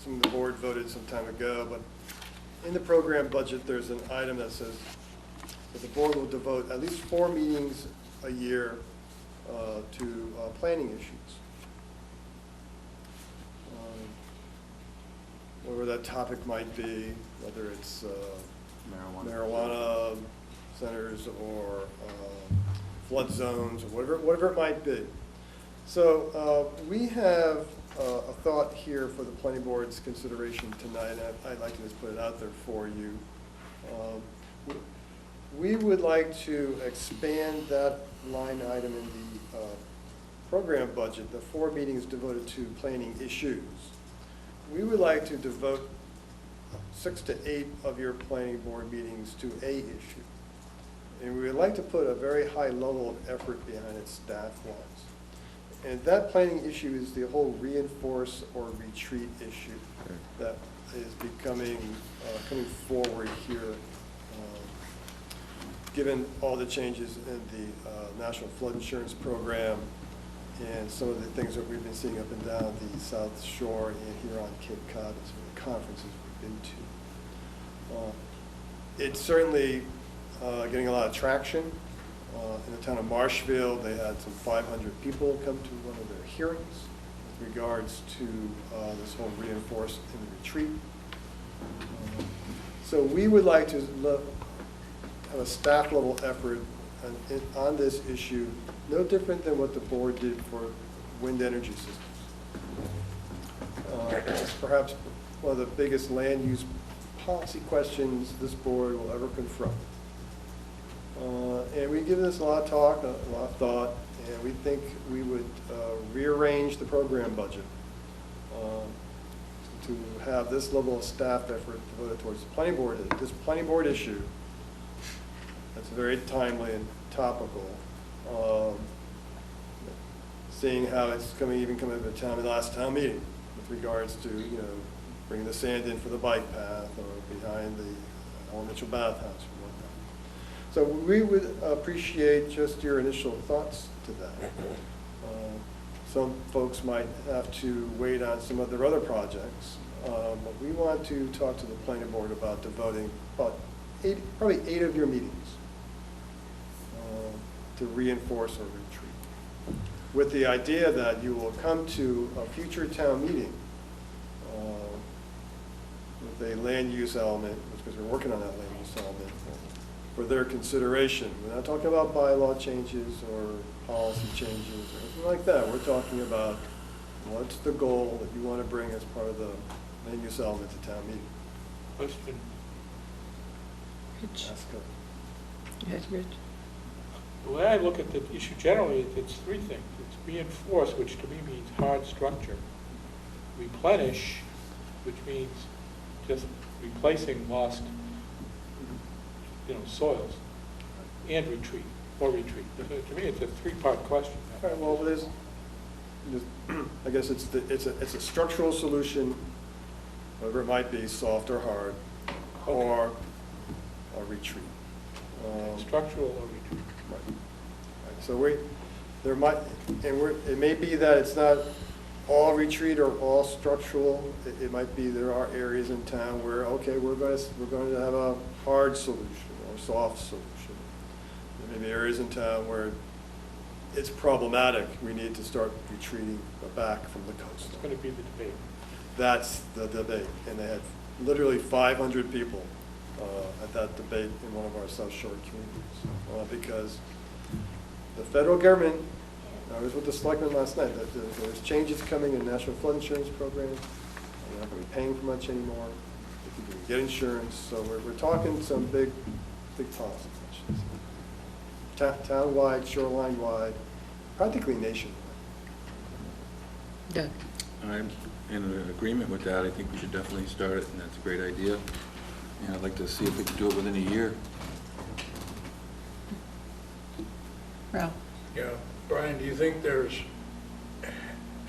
some of the board voted some time ago, but in the program budget, there's an item that says that the board will devote at least 4 meetings a year to planning issues. Whatever that topic might be, whether it's marijuana centers or flood zones or whatever it might be. So we have a thought here for the planning board's consideration tonight, and I'd like to just put it out there for you. We would like to expand that line item in the program budget, the 4 meetings devoted to planning issues. We would like to devote 6 to 8 of your planning board meetings to a issue. And we would like to put a very high level of effort behind it staff-wise. And that planning issue is the whole reinforce or retreat issue that is becoming, coming forward here, given all the changes in the National Flood Insurance Program and some of the things that we've been seeing up and down the South Shore and here on Cape Cod, and some of the conferences we've been to. It's certainly getting a lot of traction. In the town of Marshfield, they had some 500 people come to one of their hearings with regards to this whole reinforce and retreat. So we would like to have a staff level effort on this issue, no different than what the board did for wind energy systems. It's perhaps one of the biggest land use policy questions this board will ever confront. And we give this a lot of talk, a lot of thought, and we think we would rearrange the program budget to have this level of staff effort devoted towards the planning board, this planning board issue. That's very timely and topical. Seeing how it's even coming to town in the last town meeting with regards to, bringing the sand in for the bike path or behind the Old Mitchell bathhouse or whatnot. So we would appreciate just your initial thoughts to that. Some folks might have to wait on some of their other projects, but we want to talk to the planning board about devoting about probably 8 of your meetings to reinforce or retreat, with the idea that you will come to a future town meeting with a land use element, because we're working on that land use element, for their consideration. We're not talking about bylaw changes or policy changes or anything like that. We're talking about what's the goal that you want to bring as part of the land use element to town meeting. Question. Rich. Ask her. Yes, Rich. The way I look at the issue generally, it's 3 things. It's reinforce, which to me means hard structure. Replenish, which means just replacing lost, soils. And retreat, or retreat. To me, it's a 3-part question. All right, well, I guess it's a structural solution, whatever it might be, soft or hard, or a retreat. Structural or retreat. Right. Right. So it may be that it's not all retreat or all structural. It might be there are areas in town where, okay, we're going to have a hard solution or soft solution. There may be areas in town where it's problematic. We need to start retreating back from the coast. It's going to be the debate. That's the debate. And they had literally 500 people at that debate in one of our South Shore communities, because the federal government, I was with the selectmen last night, that there's changes coming in the National Flood Insurance Program. You're not going to be paying for much anymore. You can get insurance. So we're talking some big policy questions. Town-wide, shoreline-wide, practically nationwide. Doug. I'm in agreement with that. I think we should definitely start it, and that's a great idea. And I'd like to see if we can do it within a year. Ralph. Yeah, Brian, do you think there's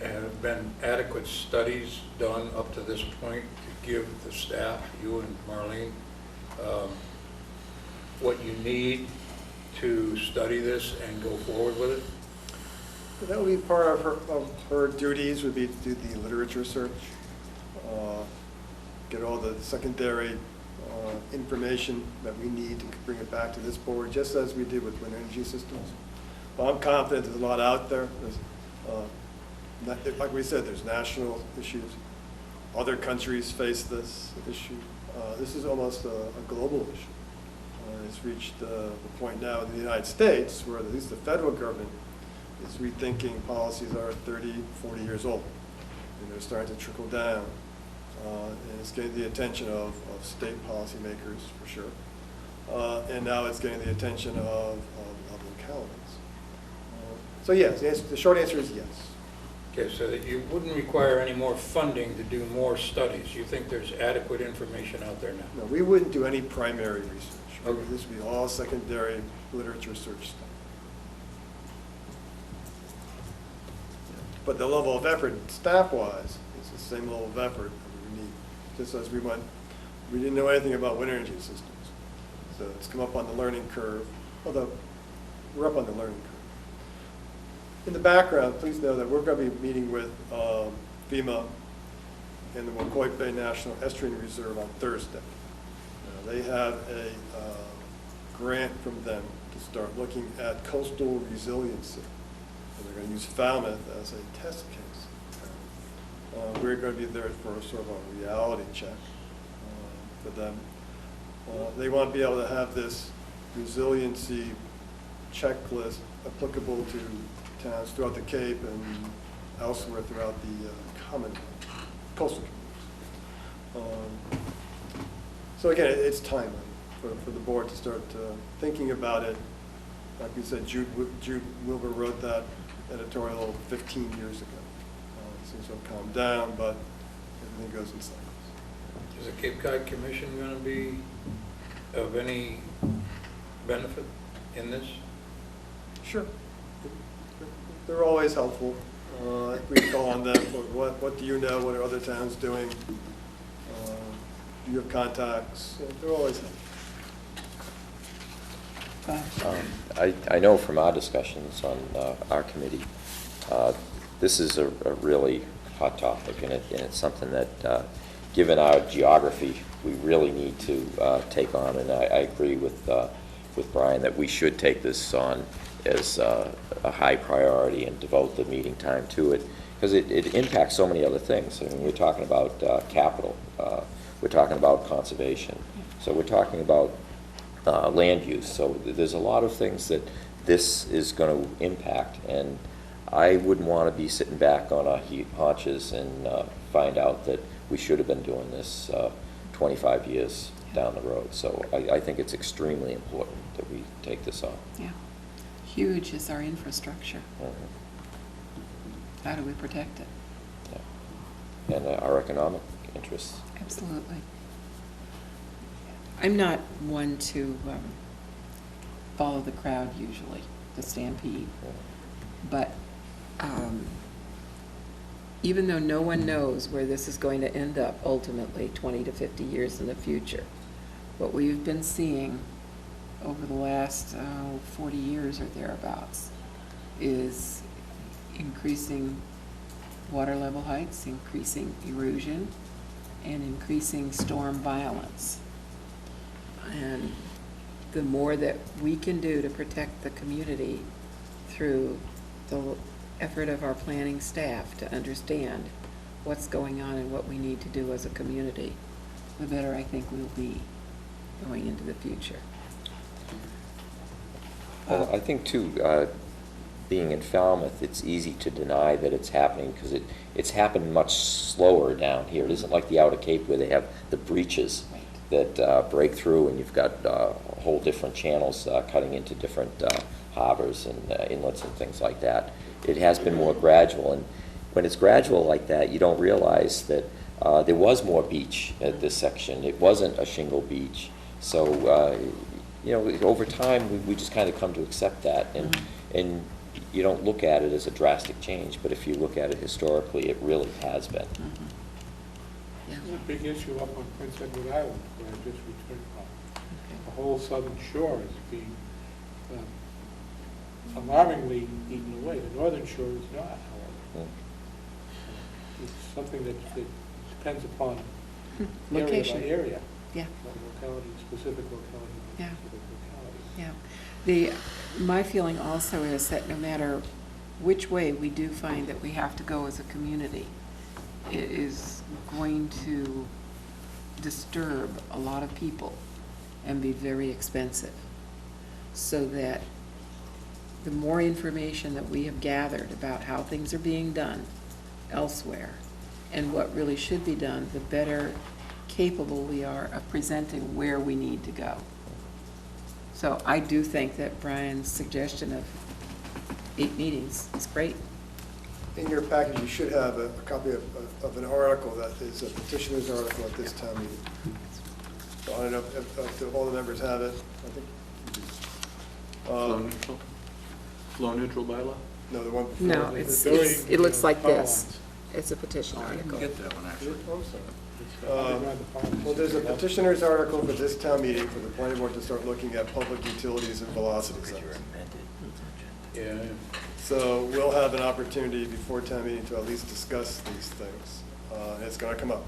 have been adequate studies done up to this point to give the staff, you and Marlene, what you need to study this and go forward with it? That would be part of her duties, would be to do the literature search, get all the secondary information that we need to bring it back to this board, just as we did with wind energy systems. But I'm confident there's a lot out there. Like we said, there's national issues. Other countries face this issue. This is almost a global issue. It's reached the point now in the United States where at least the federal government is rethinking policies that are 30, 40 years old. And they're starting to trickle down. And it's getting the attention of state policymakers, for sure. And now it's getting the attention of localities. So yes, the short answer is yes. Okay, so that you wouldn't require any more funding to do more studies. You think there's adequate information out there now? No, we wouldn't do any primary research. Okay. This would be all secondary literature search stuff. But the level of effort, staff-wise, is the same level of effort that we need. Just as we didn't know anything about wind energy systems. So it's come up on the learning curve, although we're up on the learning curve. In the background, please know that we're going to be meeting with FEMA and the Wacoit Bay National Estuarine Reserve on Thursday. They have a grant from them to start looking at coastal resiliency. And they're going to use Falmouth as a test case. We're going to be there for sort of a reality check for them. They want to be able to have this resiliency checklist applicable to towns throughout the Cape and elsewhere throughout the Commonwealth, coastal communities. So again, it's time for the board to start thinking about it. Like we said, Jude Wilbur wrote that editorial 15 years ago. It seems to have calmed down, but everything goes in cycles. Is the Cape Cod Commission going to be of any benefit in this? Sure. They're always helpful. We call on them. What do you know? What are other towns doing? Do you have contacts? They're always helpful. I know from our discussions on our committee, this is a really hot topic, and it's something that, given our geography, we really need to take on. And I agree with Brian that we should take this on as a high priority and devote the meeting time to it, because it impacts so many other things. I mean, we're talking about capital, we're talking about conservation, so we're talking about land use. So there's a lot of things that this is going to impact, and I wouldn't want to be sitting back on our haunches and find out that we should have been doing this 25 years down the road. So I think it's extremely important that we take this on. Yeah. Huge is our infrastructure. How do we protect it? Yeah. And our economic interests. Absolutely. I'm not one to follow the crowd usually, the stampede. But even though no one knows where this is going to end up ultimately 20 to 50 years in the future, what we've been seeing over the last 40 years or thereabouts is increasing water level heights, increasing erosion, and increasing storm violence. And the more that we can do to protect the community through the effort of our planning staff to understand what's going on and what we need to do as a community, the better I think we'll be going into the future. Well, I think too, being in Falmouth, it's easy to deny that it's happening because it's happened much slower down here. It isn't like the Outer Cape where they have the breaches that break through, and you've got whole different channels cutting into different harbors and inlets and things like that. It has been more gradual, and when it's gradual like that, you don't realize that there was more beach at this section. It wasn't a shingle beach. So, you know, over time, we just kind of come to accept that, and you don't look at it as a drastic change, but if you look at it historically, it really has been. There's a big issue up on Prince Edward Island, where I just returned from. whole southern shore is being alarmingly eaten away. The northern shore is not, however. It's something that depends upon area Location. by area. Yeah. Locality, specific locality by Yeah. specific locality. Yeah. My feeling also is that no matter which way we do find that we have to go as a community, it is going to disturb a lot of people and be very expensive. So that the more information that we have gathered about how things are being done elsewhere and what really should be done, the better capable we are of presenting where we need to go. So I do think that Brian's suggestion of 8 meetings is great. In your package, you should have a copy of an article that is a petitioner's article at this town meeting. So I don't know if all the members have it. I think. Flow neutral? Flow neutral bylaw? No, the one before. No, it looks like this. It's a petition I didn't article. get that one, actually. Oh, sorry. Well, there's a petitioner's article for this town meeting for the planning board to start looking at public utilities and velocity zones. Yeah, So we'll have an opportunity before town meeting to at least discuss these things. And it's gonna come up.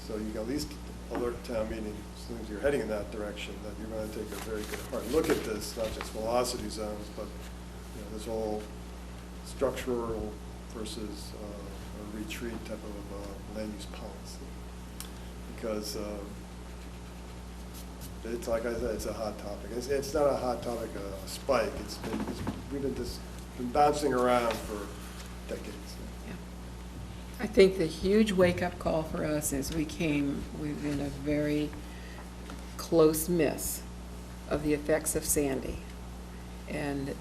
So you can at least alert town meeting, as soon as you're heading in that direction, that you're gonna take a very good hard look at this, not just velocity zones, but, you know, this whole structural versus a retreat type of land use policy. Because it's, like I said, it's a hot topic. It's not a hot topic, a spike. We've been bouncing around for decades. Yeah. I think the huge wake-up call for us is we came within a very close miss of the effects of Sandy. And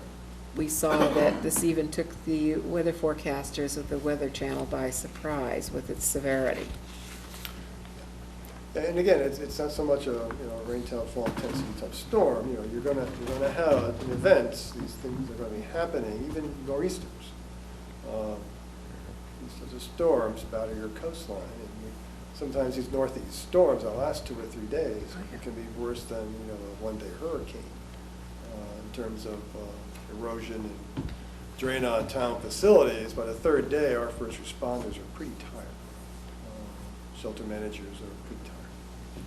we saw that this even took the weather forecasters of the Weather Channel by surprise with its severity. And again, it's not so much a rain, tail, fall intensity type storm. You're gonna have in events. These things are going to be happening, even nor'easters. These sorts of storms batter your coastline. And sometimes these northeast storms that last 2 or 3 days can be worse than a one-day hurricane in terms of erosion and drain on town facilities. By the 3rd day, our first responders are pretty tired. Shelter managers are pretty tired.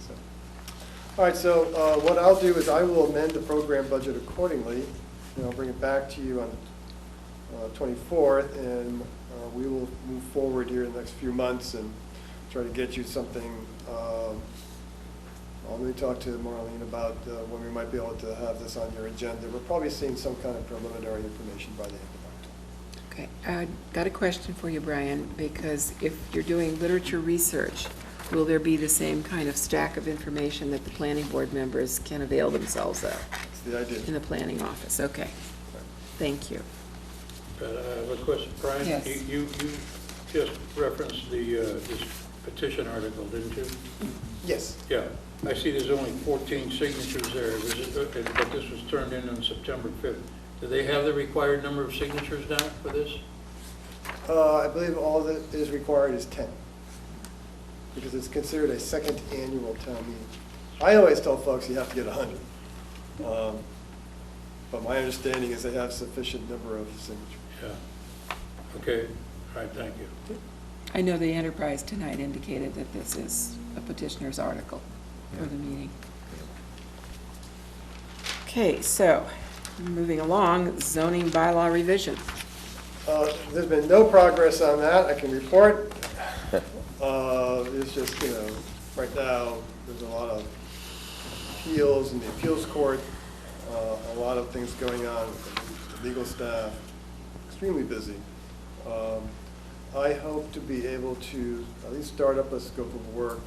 So. All right, so what I'll do is I will amend the program budget accordingly, and I'll bring it back to you on the 24th, and we will move forward here in the next few months and try to get you something. I'll really talk to Marlene about when we might be able to have this on your agenda. We're probably seeing some kind of preliminary information by the end of October. Okay, I got a question for you, Brian, because if you're doing literature research, will there be the same kind of stack of information that the planning board members can avail themselves of That's the idea. in the planning office? Okay, thank you. I have a question, Brian. Yes. You just referenced this petition article, didn't you? Yes. Yeah, I see there's only 14 signatures there, but this was turned in on September 5th. Do they have the required number of signatures now for this? I believe all that is required is 10, because it's considered a second annual town meeting. I always tell folks you have to get 100. But my understanding is they have sufficient number of signatures. Yeah. Okay, all right, thank you. I know the Enterprise tonight indicated that this is a petitioner's article for the meeting. Okay, so, moving along, zoning bylaw revision. There's been no progress on that, I can report. It's just, right now, there's a lot of appeals in the appeals court, a lot of things going on with the legal staff, extremely busy. I hope to be able to at least start up a scope of work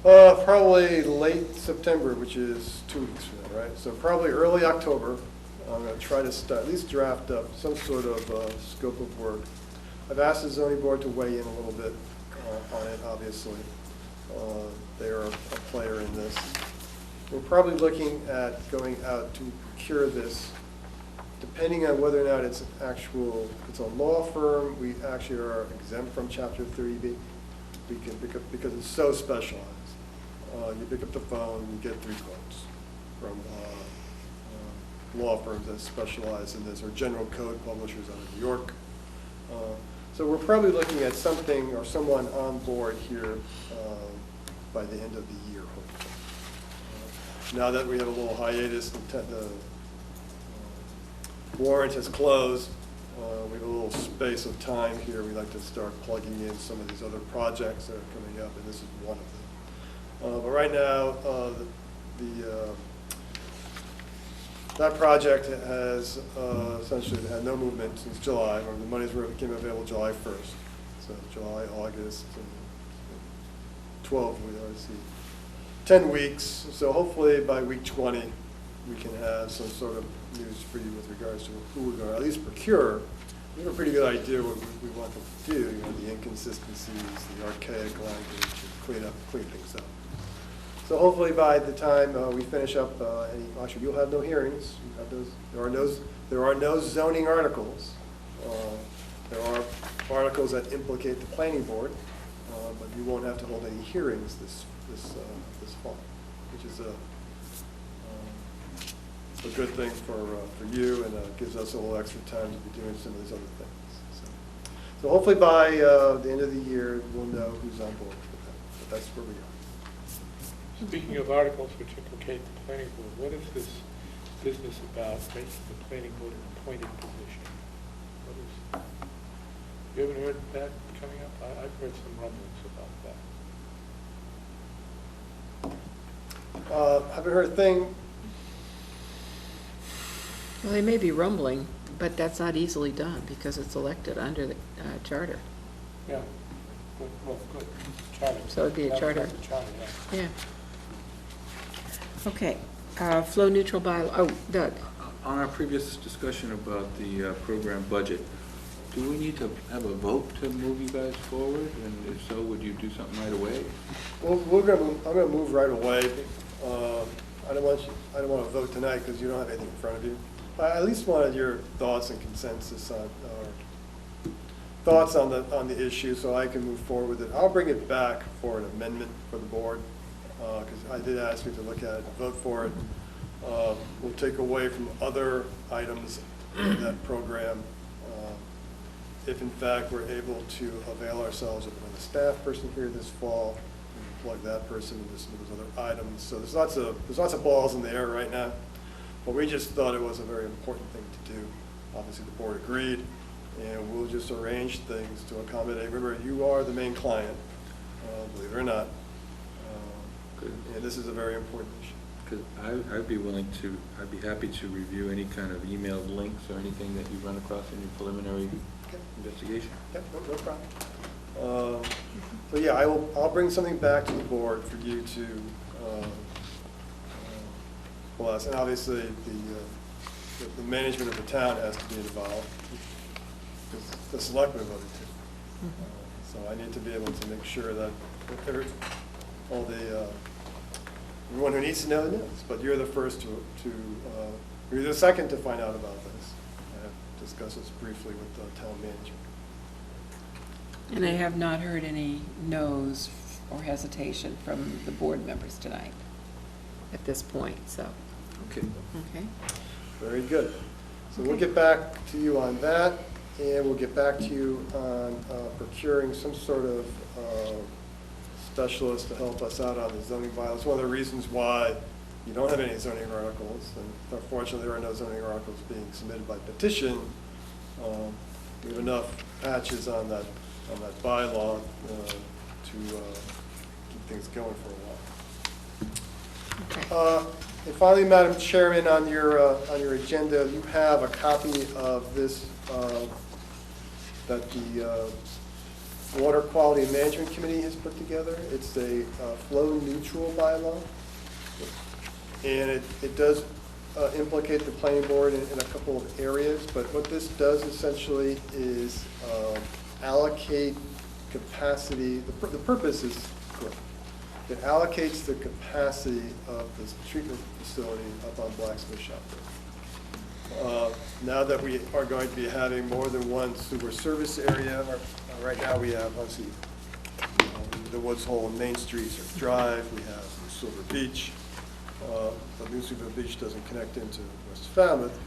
probably late September, which is 2 weeks from now, right? So probably early October, I'm going to try to start, at least draft up some sort of scope of work. I've asked the zoning board to weigh in a little bit on it, obviously. They are a player in this. We're probably looking at going out to procure this, depending on whether or not it's it's a law firm. We actually are exempt from Chapter 30B because it's so specialized. you pick up the phone, you get 3 quotes from law firms that specialize in this, or general code publishers out of New York. So we're probably looking at something or someone on board here by the end of the year, hopefully. Now that we have a little hiatus, the warrant has closed, we have a little space of time here. We like to start plugging in some of these other projects that are coming up, and this is one of them. But right now, that project has essentially had no movement since July. Remember, the monies became available July 1st. So July, August, and 12, we already see 10 weeks. So hopefully by week 20, we can have some sort of news for you with regards to who we're going to at least procure. We have a pretty good idea what we want them to do, you know, the inconsistencies, the archaic language, and clean things up. So hopefully by the time we finish up, actually you'll have no hearings. You have those, there are no zoning articles. There are articles that implicate the planning board, but you won't have to hold any hearings this fall, which is a good thing for you, and gives us a little extra time to be doing some of these other things. So hopefully by the end of the year, we'll know who's on board with that. But that's where we are. Speaking of articles which implicate the planning board, what is this business about making the planning board an appointed position? You haven't heard that coming up? I've heard some rumblings about that. Haven't heard a thing. Well, they may be rumbling, but that's not easily done because it's elected under the charter. Yeah, good, well, good, charter. So it'd be a charter. That's the charter, yeah. Yeah. Okay, flow neutral bylaw, oh, Doug. On our previous discussion about the program budget, do we need to have a vote to move you guys forward? And if so, would you do something right away? Well, I'm gonna move right away. I don't want to vote tonight because you don't have anything in front of you. I at least wanted your thoughts and consensus on, thoughts on the issue so I can move forward with it. I'll bring it back for an amendment for the board because I did ask you to look at it and vote for it. We'll take away from other items in that program if in fact we're able to avail ourselves of another staff person here this fall, plug that person into some of those other items. So there's lots of balls in the air right now, but we just thought it was a very important thing to do. Obviously the board agreed, and we'll just arrange things to accommodate. Remember, you are the main client, believe it or not, and this is a very important issue. Because I'd be happy to review any kind of emailed links or anything that you run across in your preliminary investigation. Yep, no problem. So yeah, I'll bring something back to the board for you to bless, and obviously the management of the town has to be involved. Because the selectmen voted too. So I need to be able to make sure that everyone who needs to know knows. But you're the first you're the second to find out about this. I have discussed this briefly with the town manager. And I have not heard any no's or hesitation from the board members tonight at this point, so, Okay. okay. Very good. So we'll get back to you on that, and we'll get back to you on procuring some sort of specialist to help us out on the zoning bylaws. One of the reasons why you don't have any zoning articles, and unfortunately there are no zoning articles being submitted by petition. We have enough patches on that bylaw to keep things going for a while. Okay. And finally, Madam Chairman, on your agenda, you have a copy of this that the Water Quality Management Committee has put together. It's a flow neutral bylaw, and it does implicate the planning board in a couple of areas. But what this does essentially is allocate capacity. The purpose is good. It allocates the capacity of this treatment facility up on Blacksmith Shop Road. Now that we are going to be having more than one sewer service area, right now we have, let's see, the Woods Hole and Main Street Drive, we have Silver Beach, but New Silver Beach doesn't connect into West Falmouth.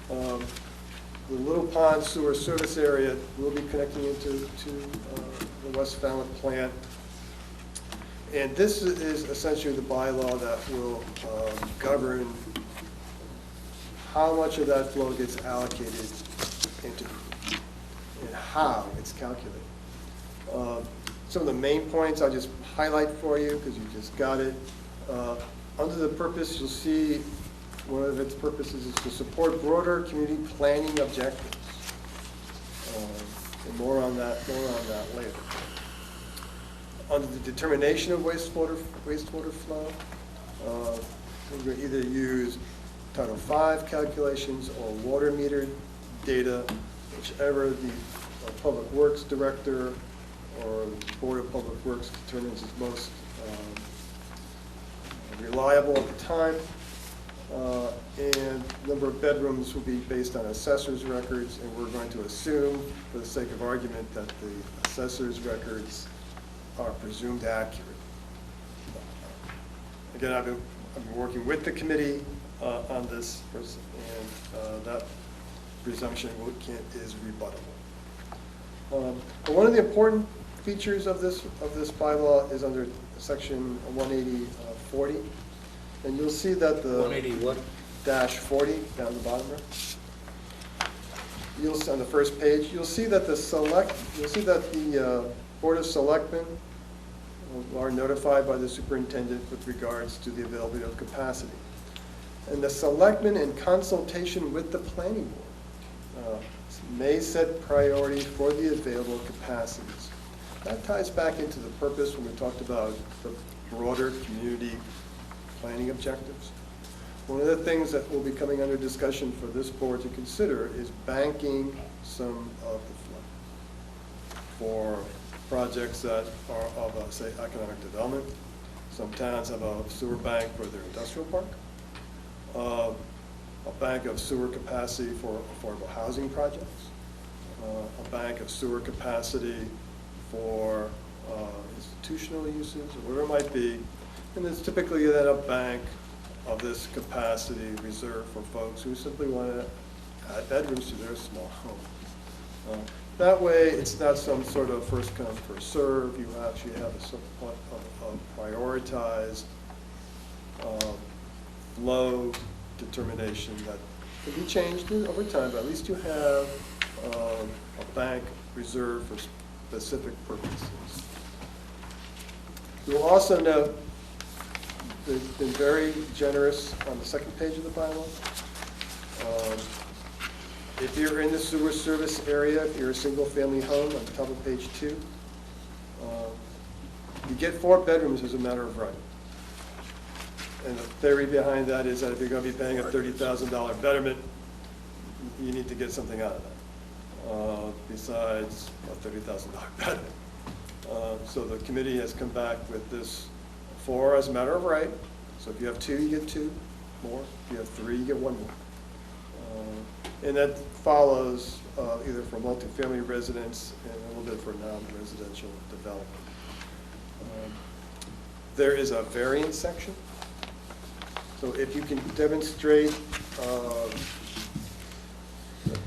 The Little Pond Sewer Service Area will be connecting into the West Falmouth plant. And this is essentially the bylaw that will govern how much of that flow gets allocated into and how it's calculated. Some of the main points I'll just highlight for you because you just got it. Under the purpose, you'll see one of its purposes is to support broader community planning objectives. And more on that later. Under the determination of wastewater flow, we're going to either use Title V calculations or water meter data, whichever the Public Works Director or the Board of Public Works determines is most reliable at the time. And number of bedrooms will be based on assessor's records, and we're going to assume, for the sake of argument, that the assessor's records are presumed accurate. Again, I've been working with the committee on this, and that presumption is rebuttable. But one of the important features of this bylaw is under section 180-40, and you'll see that the 180 what? -40 down the bottom there. You'll see on the first page. You'll see that the Board of Selectmen are notified by the superintendent with regards to the availability of capacity, and the selectmen, in consultation with the planning board, may set priorities for the available capacities. That ties back into the purpose when we talked about the broader community planning objectives. One of the things that will be coming under discussion for this board to consider is banking some of the flow for projects that are of, say, economic development. Some towns have a sewer bank for their industrial park, a bank of sewer capacity for affordable housing projects, a bank of sewer capacity for institutional uses, or whatever it might be. And there's typically then a bank of this capacity reserved for folks who simply want to add bedrooms to their small home. That way, it's not some sort of first come, first serve. You actually have a somewhat of prioritized flow determination that can be changed over time, but at least you have a bank reserved for specific purposes. You'll also note they've been very generous on the second page of the bylaw. If you're in the sewer service area, if you're a single-family home, on top of page 2, you get 4 bedrooms as a matter of right. And the theory behind that is that if you're going to be paying a $30,000 betterment, you need to get something out of that, besides a $30,000 betterment. So the committee has come back with this 4 as a matter of right. So if you have 2, you get 2 more. If you have 3, you get 1 more. And that follows either for multifamily residents and a little bit for non-residential development. There is a variance section. So if you can demonstrate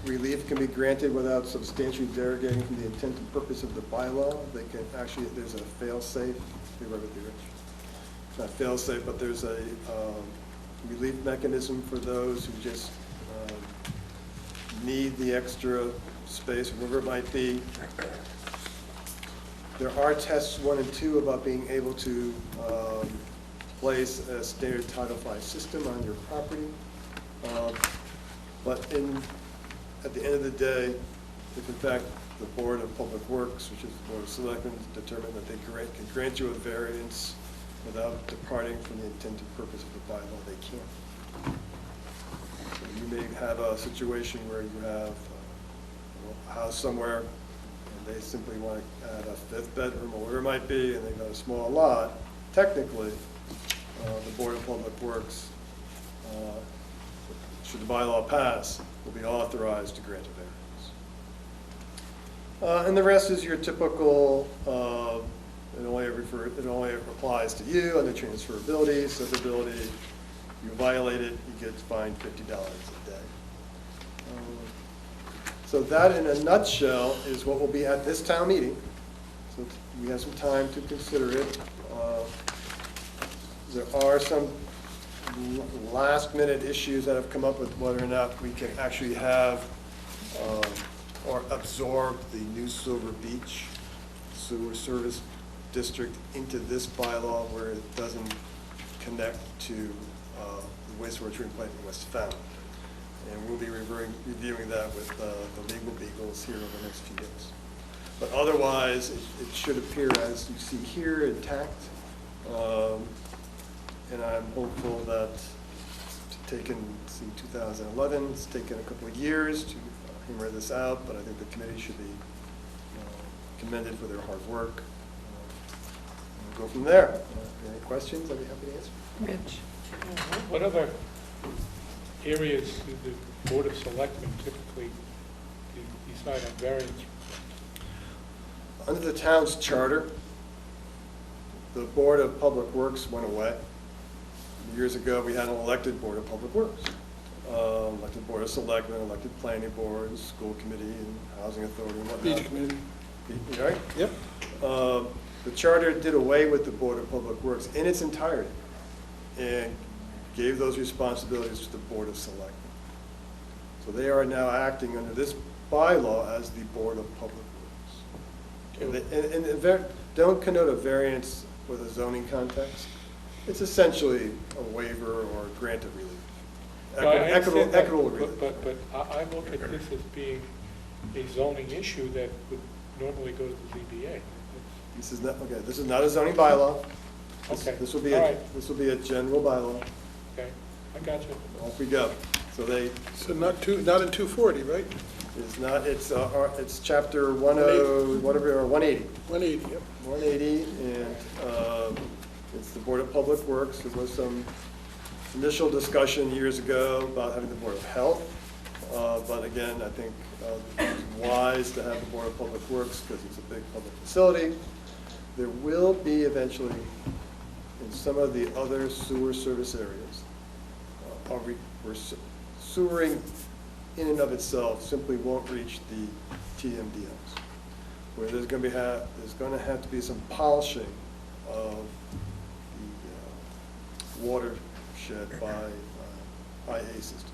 relief can be granted without substantially derogating from the intent and purpose of the bylaw, they can actually, there's a fail-safe, not fail-safe, but there's a relief mechanism for those who just need the extra space, whatever it might be. There are tests 1 and 2 about being able to place a standard Title V system on your property. But at the end of the day, if in fact the Board of Public Works, which is the Board of Selectmen, determine that they can grant you a variance without departing from the intent and purpose of the bylaw, they can. So you may have a situation where you have a house somewhere, and they simply want to add a 5th bedroom or whatever it might be, and they've got a small lot. Technically, the Board of Public Works, should the bylaw pass, will be authorized to grant a variance. And the rest is your typical It only applies to you under transferability, severability. You violate it, you get fined $50 a day. So that, in a nutshell, is what will be at this town meeting. So we have some time to consider it. There are some last-minute issues that have come up with whether or not we can actually have or absorb the new Silver Beach sewer service district into this bylaw where it doesn't connect to the wastewater treatment plant in West Falmouth. And we'll be reviewing that with the legal beagles here over the next few days. But otherwise, it should appear as you see here, intact. And I'm hopeful that it's taken, see, 2011, it's taken a couple of years to hammer this out, but I think the committee should be commended for their hard work. We'll go from there. Any questions? I'd be happy to answer. Rich? What other areas do the Board of Selectmen typically decide on variance? Under the town's charter, the Board of Public Works went away. Years ago, we had an elected Board of Public Works, elected Board of Selectmen, elected Planning Board, School Committee, and Housing Authority, and whatnot. Beach committee. You right? Yep. The charter did away with the Board of Public Works in its entirety and gave those responsibilities to the Board of Selectmen. So they are now acting under this bylaw as the Board of Public Works. And don't connote a variance with a zoning context. It's essentially a waiver or a grant of relief. No, I understand that, Equitable relief. But I look at this as being a zoning issue that would normally go to the ZBA. This is not, okay, this is not a zoning bylaw. Okay, This will be, all right. this will be a general bylaw. Okay, I got you. Off we go. So So not in 240, right? it's not, it's chapter 10, whatever, or 180. 180, yep. 180, and it's the Board of Public Works. There was some initial discussion years ago about having the Board of Health, but again, I think it's wise to have the Board of Public Works because it's a big public facility. There will be eventually, in some of the other sewer service areas, where sewering in and of itself simply won't reach the TMDMs, where there's going to have to be some polishing of the watershed by IA systems.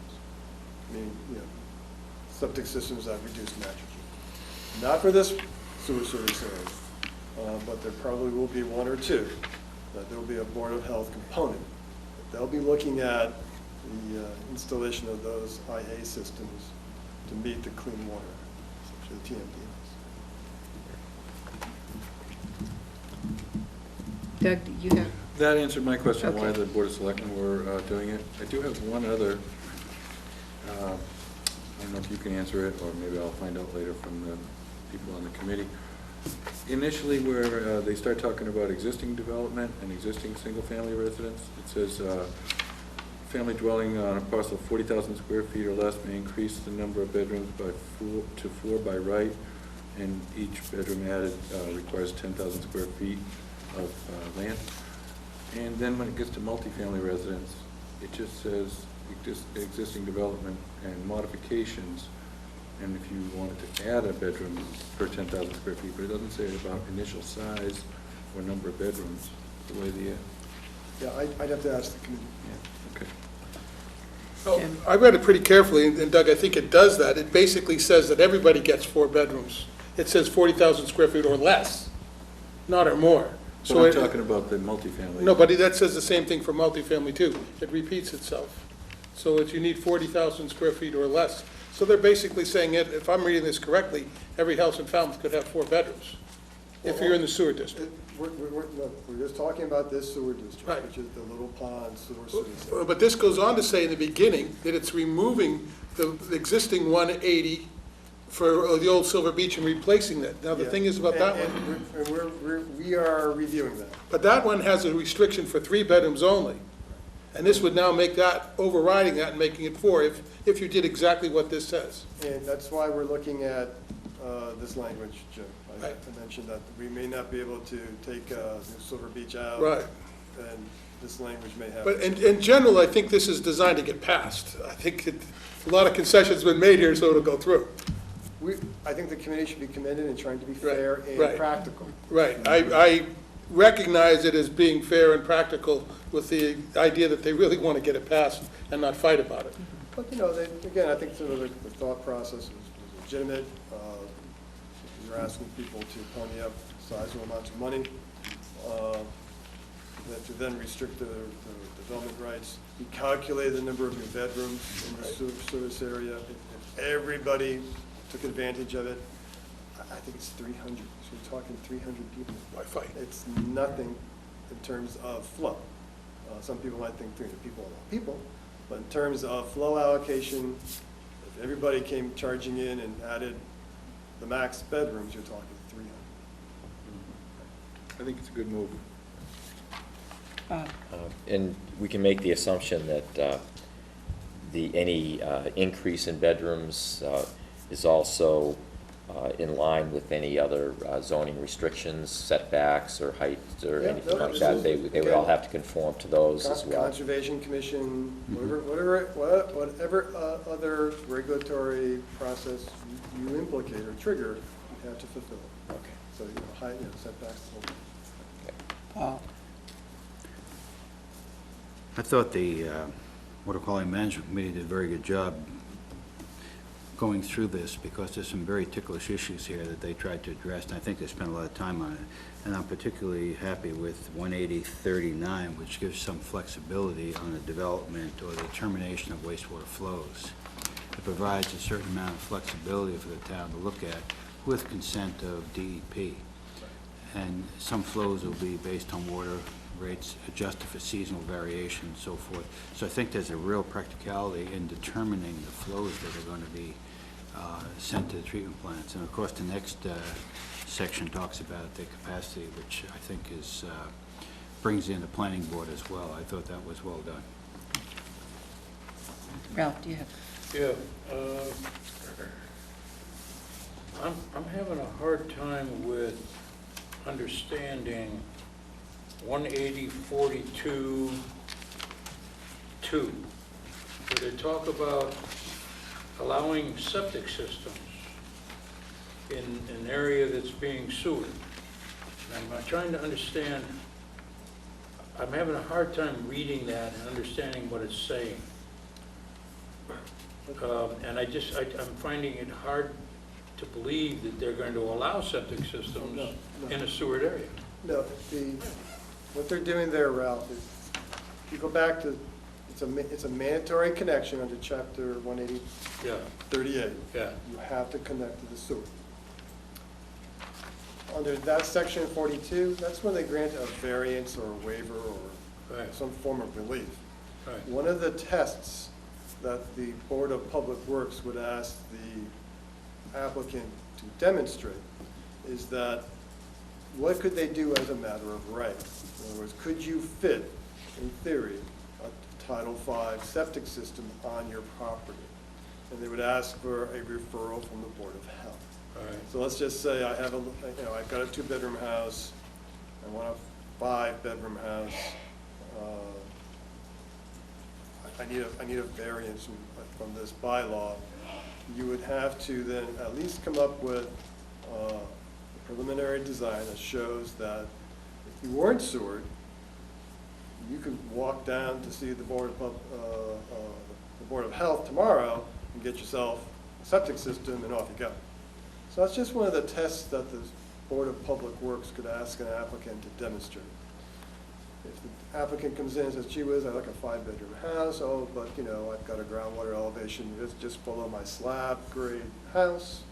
I mean, septic systems that reduce nitrogen. Not for this sewer service area, but there probably will be one or two that there will be a Board of Health component. They'll be looking at the installation of those IA systems to meet the clean water, essentially the TMDMs. Doug, do you have? That answered my question, why Okay. the Board of Selectmen were doing it. I do have one other, I don't know if you can answer it, or maybe I'll find out later from the people on the committee. Initially, where they start talking about existing development and existing single-family residence, it says, family dwelling on a parcel of 40,000 square feet or less may increase the number of bedrooms by 4 to 4 by right, and each bedroom added requires 10,000 square feet of land. And then when it gets to multifamily residence, it just says existing development and modifications, and if you wanted to add a bedroom per 10,000 square feet, but it doesn't say about initial size or number of bedrooms, the way the, Yeah, I'd have to ask the committee. yeah, okay. Well, I read it pretty carefully, and Doug, I think it does that. It basically says that everybody gets 4 bedrooms. It says 40,000 square feet or less, not or more. So I'm talking about the multifamily. No, but that says the same thing for multifamily too. It repeats itself. So if you need 40,000 square feet or less. So they're basically saying, if I'm reading this correctly, every house in Falmouth could have 4 bedrooms, if you're in the sewer district. We're just talking about this sewer district, Right. which is the little pond sewer service. But this goes on to say in the beginning that it's removing the existing 180 for the old Silver Beach and replacing that. Now, the thing is about that one, And we are reviewing that. but that one has a restriction for 3 bedrooms only. And this would now make that, overriding that and making it 4 if you did exactly what this says. And that's why we're looking at this language, Jim. I mentioned that we may not be able to take Silver Beach out. Right. And this language may have. But in general, I think this is designed to get passed. I think a lot of concessions have been made here, so it'll go through. I think the committee should be commended in trying to be fair and right. practical. Right. I recognize it as being fair and practical with the idea that they really want to get it passed and not fight about it. But, you know, again, I think some of the thought process is legitimate. You're asking people to pony up sizable amounts of money, that to then restrict the development rights. You calculate the number of new bedrooms in the service area. If everybody took advantage of it, I think it's 300. So we're talking 300 people. Why fight? It's nothing in terms of flow. Some people might think 300 people are a lot of people, but in terms of flow allocation, if everybody came charging in and added the max bedrooms, you're talking 300. I think it's a good move. And we can make the assumption that any increase in bedrooms is also in line with any other zoning restrictions, setbacks, or height, or Yeah, anything no, like that. They would all have to conform to those as well. Conservation Commission, whatever other regulatory process you implicate or trigger, you have to fulfill it. Okay. So, setbacks. Paul? I thought the Water Quality Management Committee did a very good job going through this, because there's some very ticklish issues here that they tried to address, and I think they spent a lot of time on it. And I'm particularly happy with 18039, which gives some flexibility on the development or the termination of wastewater flows. It provides a certain amount of flexibility for the town to look at with consent of DEP. And some flows will be based on water rates adjusted for seasonal variation and so forth. So I think there's a real practicality in determining the flows that are going to be sent to the treatment plants. And of course, the next section talks about the capacity, which I think is brings in the planning board as well. I thought that was well done. Ralph, do you have? Yeah, I'm having a hard time with understanding 18042-2, where they talk about allowing septic systems in an area that's being sewered. And I'm trying to understand, I'm having a hard time reading that and understanding what it's saying. And I'm finding it hard to believe that they're going to allow septic systems No. in a sewered area. No, what they're doing there, Ralph, is, if you go back to, it's a mandatory connection under chapter 18038. Yeah. You have to connect to the sewer. Under that section 42, that's when they grant a variance or a waiver or Right. some form of relief. Right. One of the tests that the Board of Public Works would ask the applicant to demonstrate is that what could they do as a matter of right? In other words, could you fit, in theory, a Title V septic system on your property? And they would ask for a referral from the Board of Health. Right. So let's just say I have I've got a 2-bedroom house, I want a 5-bedroom house. I need a variance from this bylaw. You would have to then at least come up with a preliminary design that shows that if you weren't sewered, you could walk down to see the Board of Health tomorrow and get yourself a septic system, and off you go. So that's just one of the tests that the Board of Public Works could ask an applicant to demonstrate. If the applicant comes in and says, gee whiz, I like a 5-bedroom house, but I've got a groundwater elevation just below my slab grade house,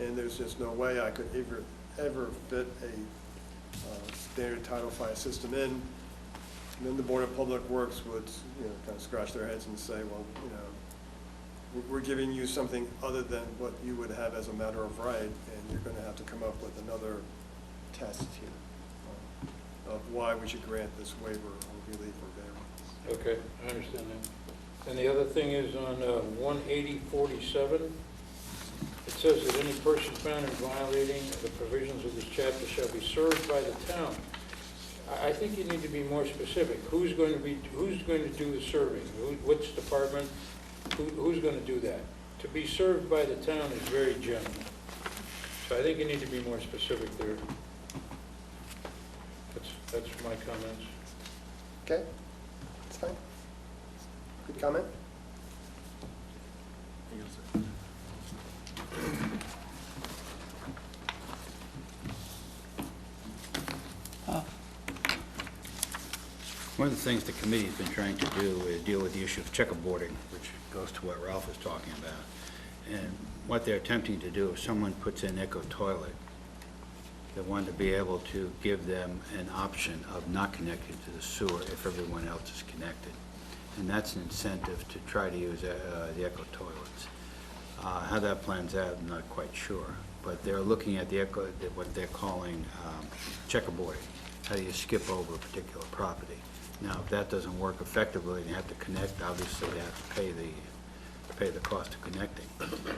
and there's just no way I could ever fit a standard Title V system in. And then the Board of Public Works would kind of scratch their heads and say, well, we're giving you something other than what you would have as a matter of right, and you're going to have to come up with another test here of why we should grant this waiver or relief or variance. Okay, I understand that. And the other thing is on 18047, it says that any person found in violating the provisions of this chapter shall be served by the town. I think you need to be more specific. Who's going to do the serving? Which department? Who's going to do that? To be served by the town is very general. So I think you need to be more specific there. That's my comments. Okay, that's fine. Good comment. One of the things the committee's been trying to do is deal with the issue of checkerboarding, which goes to what Ralph was talking about. And what they're attempting to do, if someone puts in eco toilet, they want to be able to give them an option of not connecting to the sewer if everyone else is connected. And that's an incentive to try to use the eco toilets. How that plans out, I'm not quite sure. But they're looking at what they're calling checkerboarding. How do you skip over a particular property? Now, if that doesn't work effectively and you have to connect, obviously they have to pay the cost of connecting.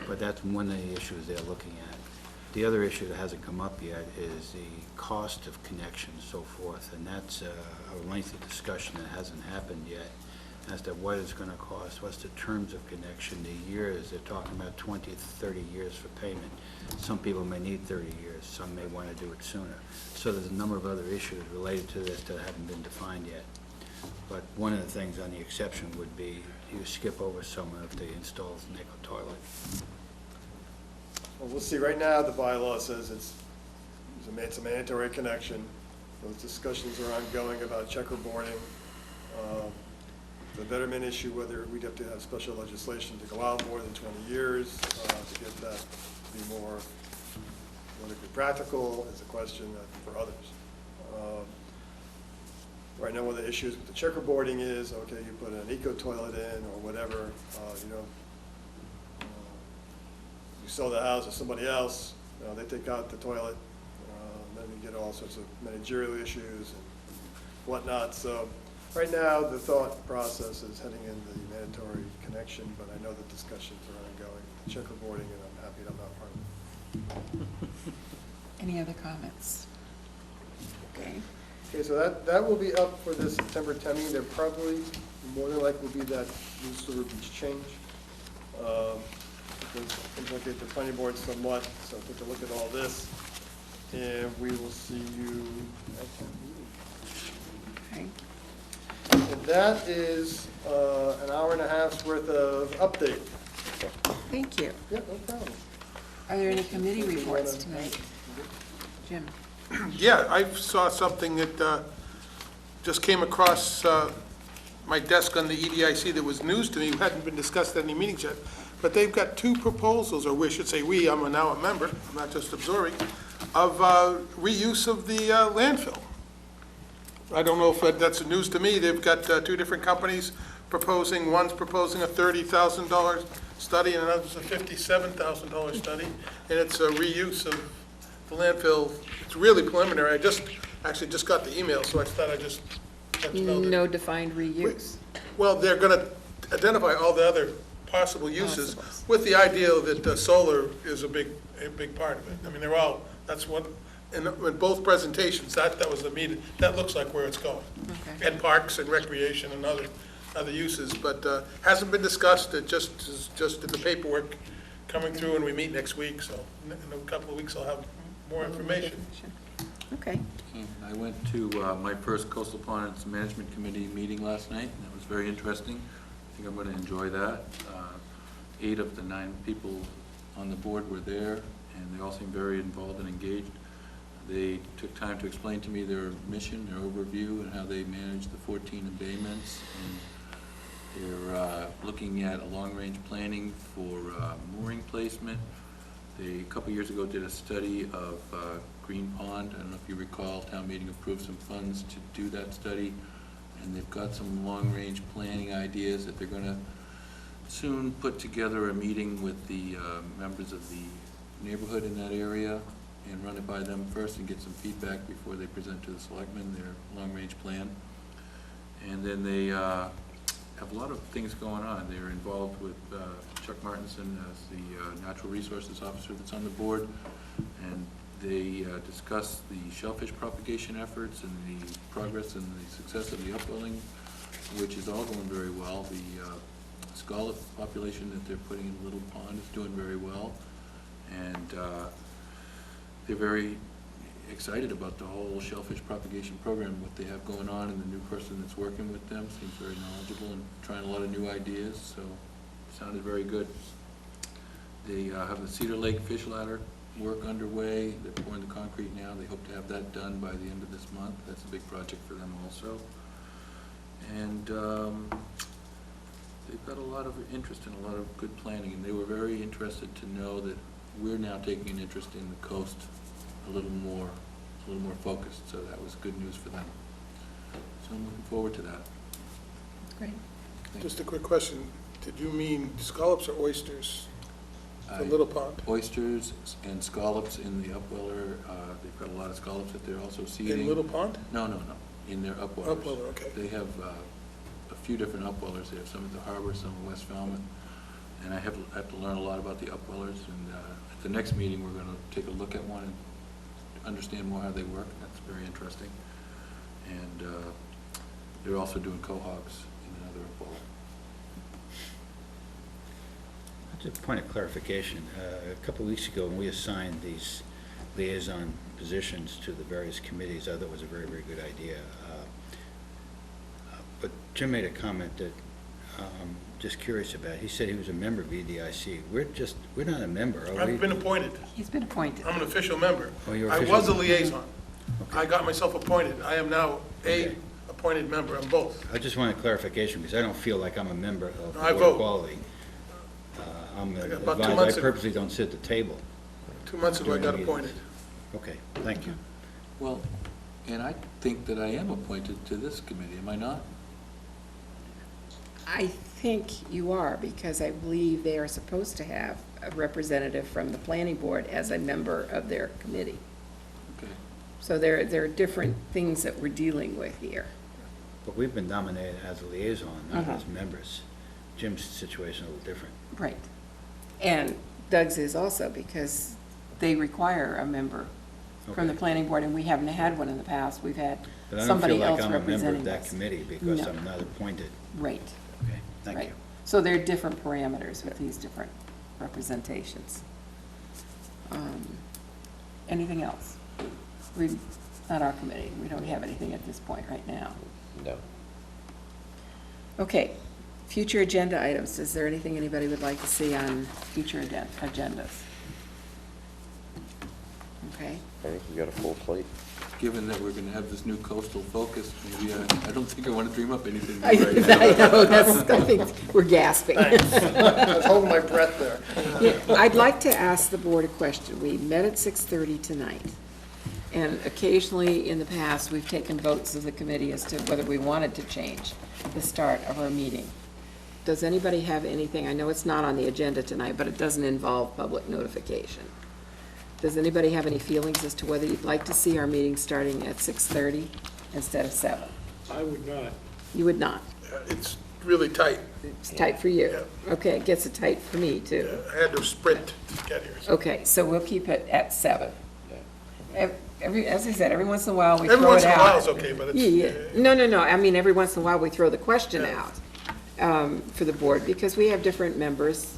But that's one of the issues they're looking at. The other issue that hasn't come up yet is the cost of connection and so forth, and that's a lengthy discussion that hasn't happened yet as to what it's going to cost, what's the terms of connection, the years. They're talking about 20 to 30 years for payment. Some people may need 30 years, some may want to do it sooner. So there's a number of other issues related to this that haven't been defined yet. But one of the things on the exception would be you skip over someone if they install an eco toilet. Well, we'll see. Right now, the bylaw says it's a mandatory connection. Those discussions are ongoing about checkerboarding. The betterment issue, whether we'd have to have special legislation to go out more than 20 years to get that to be more politically practical is a question for others. Right now, one of the issues with the checkerboarding is, okay, you put an eco toilet in or whatever, you sell the house to somebody else, they take out the toilet, then you get all sorts of managerial issues and whatnot. So right now, the thought process is heading in the mandatory connection, but I know the discussions are ongoing, the checkerboarding, and I'm happy that I'm not part of it. Any other comments? Okay. Okay, so that will be up for this September 10 meeting. There probably, more than likely, will be that new sewer beach change. Because implicate the planning board somewhat, so take a look at all this, and we will see you at that meeting. Okay. And that is an hour and a half's worth of update. Thank you. Yeah, no problem. Are there any committee reports tonight? Jim? Yeah, I saw something that just came across my desk on the EDIC that was news to me, hadn't been discussed at any meetings yet, but they've got two proposals, or we should say I'm now a member, I'm not just absorbing, of reuse of the landfill. I don't know if that's news to me. They've got two different companies proposing. One's proposing a $30,000 study and another's a $57,000 study, and it's a reuse of the landfill. It's really preliminary. I just got the email, so I thought I'd just let you know that. No defined reuse. Well, they're going to identify all the other possible uses Possibles. with the idea that solar is a big part of it. I mean, that's what, in both presentations, that was the meeting. That looks like where it's going. Okay. And parks and recreation and other uses, but hasn't been discussed. It just in the paperwork coming through, and we meet next week, so in a couple of weeks I'll have more information. Okay. I went to my first Coastal Ponds Management Committee meeting last night, and it was very interesting. I think I'm going to enjoy that. 8 of the 9 people on the board were there, and they all seemed very involved and engaged. They took time to explain to me their mission, their overview, and how they manage the 14 abatements. And they're looking at a long-range planning for mooring placement. They, a couple years ago, did a study of Green Pond. I don't know if you recall, town meeting approved some funds to do that study. And they've got some long-range planning ideas that they're going to soon put together a meeting with the members of the neighborhood in that area and run it by them first and get some feedback before they present to the selectmen their long-range plan. And then they have a lot of things going on. They're involved with Chuck Martinson as the Natural Resources Officer that's on the board, and they discuss the shellfish propagation efforts and the progress and the success of the upwelling, which is all going very well. The scallop population that they're putting in Little Pond is doing very well, and they're very excited about the whole shellfish propagation program, what they have going on, and the new person that's working with them seems very knowledgeable and trying a lot of new ideas, so it sounded very good. They have the Cedar Lake fish ladder work underway. They're pouring the concrete now. They hope to have that done by the end of this month. That's a big project for them also. And they've got a lot of interest and a lot of good planning, and they were very interested to know that we're now taking an interest in the coast a little more focused, so that was good news for them. So I'm looking forward to that. Great. Just a quick question. Did you mean scallops or oysters for Little Pond? Oysters and scallops in the upweller. They've got a lot of scallops that they're also seeding. In Little Pond? No, in their upwellers. Upweller, okay. They have a few different upwellers. They have some at the harbor, some in West Falmouth. And I have to learn a lot about the upwellers. And at the next meeting, we're going to take a look at one and understand more how they work. That's very interesting. And they're also doing cohogs in another upweller. Just a point of clarification. A couple of weeks ago, when we assigned these liaison positions to the various committees, I thought it was a very, very good idea. But Jim made a comment that I'm just curious about. He said he was a member of EDIC. We're not a member, are we? I've been appointed. He's been appointed. I'm an official member. Oh, you're I official was a member. liaison. Okay. I got myself appointed. I am now a Okay. appointed member. I'm both. I just wanted clarification, because I don't feel like I'm a member of I Board vote. of Quality. I'm an About 2 advisor. I months ago. purposely don't sit at the table. 2 months ago, I got During appointed. Okay, thank you. Well, and I think that I am appointed to this committee, am I not? I think you are, because I believe they are supposed to have a representative from the planning board as a member of their committee. Okay. So there are different things that we're dealing with here. But we've been nominated as a liaison, not Uh-huh. as members. Jim's situation is a little different. Right. And Doug's is also, because they require a member from the Okay. planning board, and we haven't had one in the past. We've had But I don't feel somebody like else I'm a member representing of that us. committee because No. I'm not appointed. Right, Okay, thank right. you. So there are different parameters with these different representations. Anything else? Not our committee. We don't have anything at this point right now. No. Okay, future agenda items. Is there anything anybody would like to see on future agendas? Okay, I think you got a full plate. Given that we're going to have this new coastal focus, maybe I don't think I want to dream up anything new I right now. know, I think we're gasping. I was holding my breath there. Yeah, I'd like to ask the board a question. We met at 6:30 tonight, and occasionally in the past, we've taken votes of the committee as to whether we wanted to change the start of our meeting. Does anybody have anything? I know it's not on the agenda tonight, but it doesn't involve public notification. Does anybody have any feelings as to whether you'd like to see our meeting starting at 6:30 instead of 7? I would not. You would not? It's really tight. It's tight for you? Okay, it gets it tight for me, too. I had to sprint to get here. so. Okay, so we'll keep it at 7. Yeah. As I said, every once in a while, we throw it out. Every once in a while is okay, but Yeah, it's, no, I mean, every once in a while, we throw the question Yeah. out for the board, because we have different members,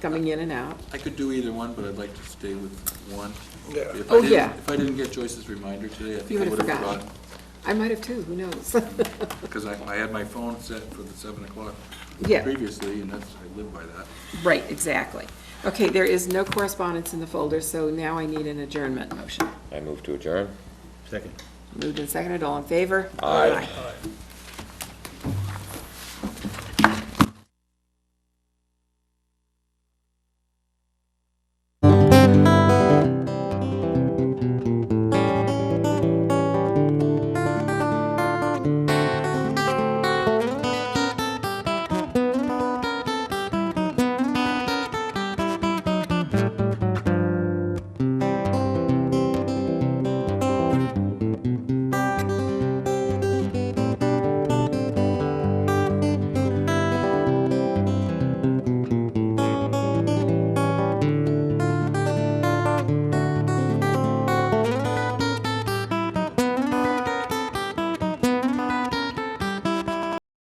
coming in and out. I could do either one, but I'd like to stay with one. yeah. Oh, yeah. If I didn't get Joyce's reminder today, I You think I would have would have forgotten. forgotten. I might have too, who knows? Because I had my phone set for the 7 o'clock Yeah. previously, and I live by that. Right, exactly. Okay, there is no correspondence in the folder, so now I need an adjournment motion. I move to adjourn. Second. Moved and seconded, all in favor? Aye. Aye.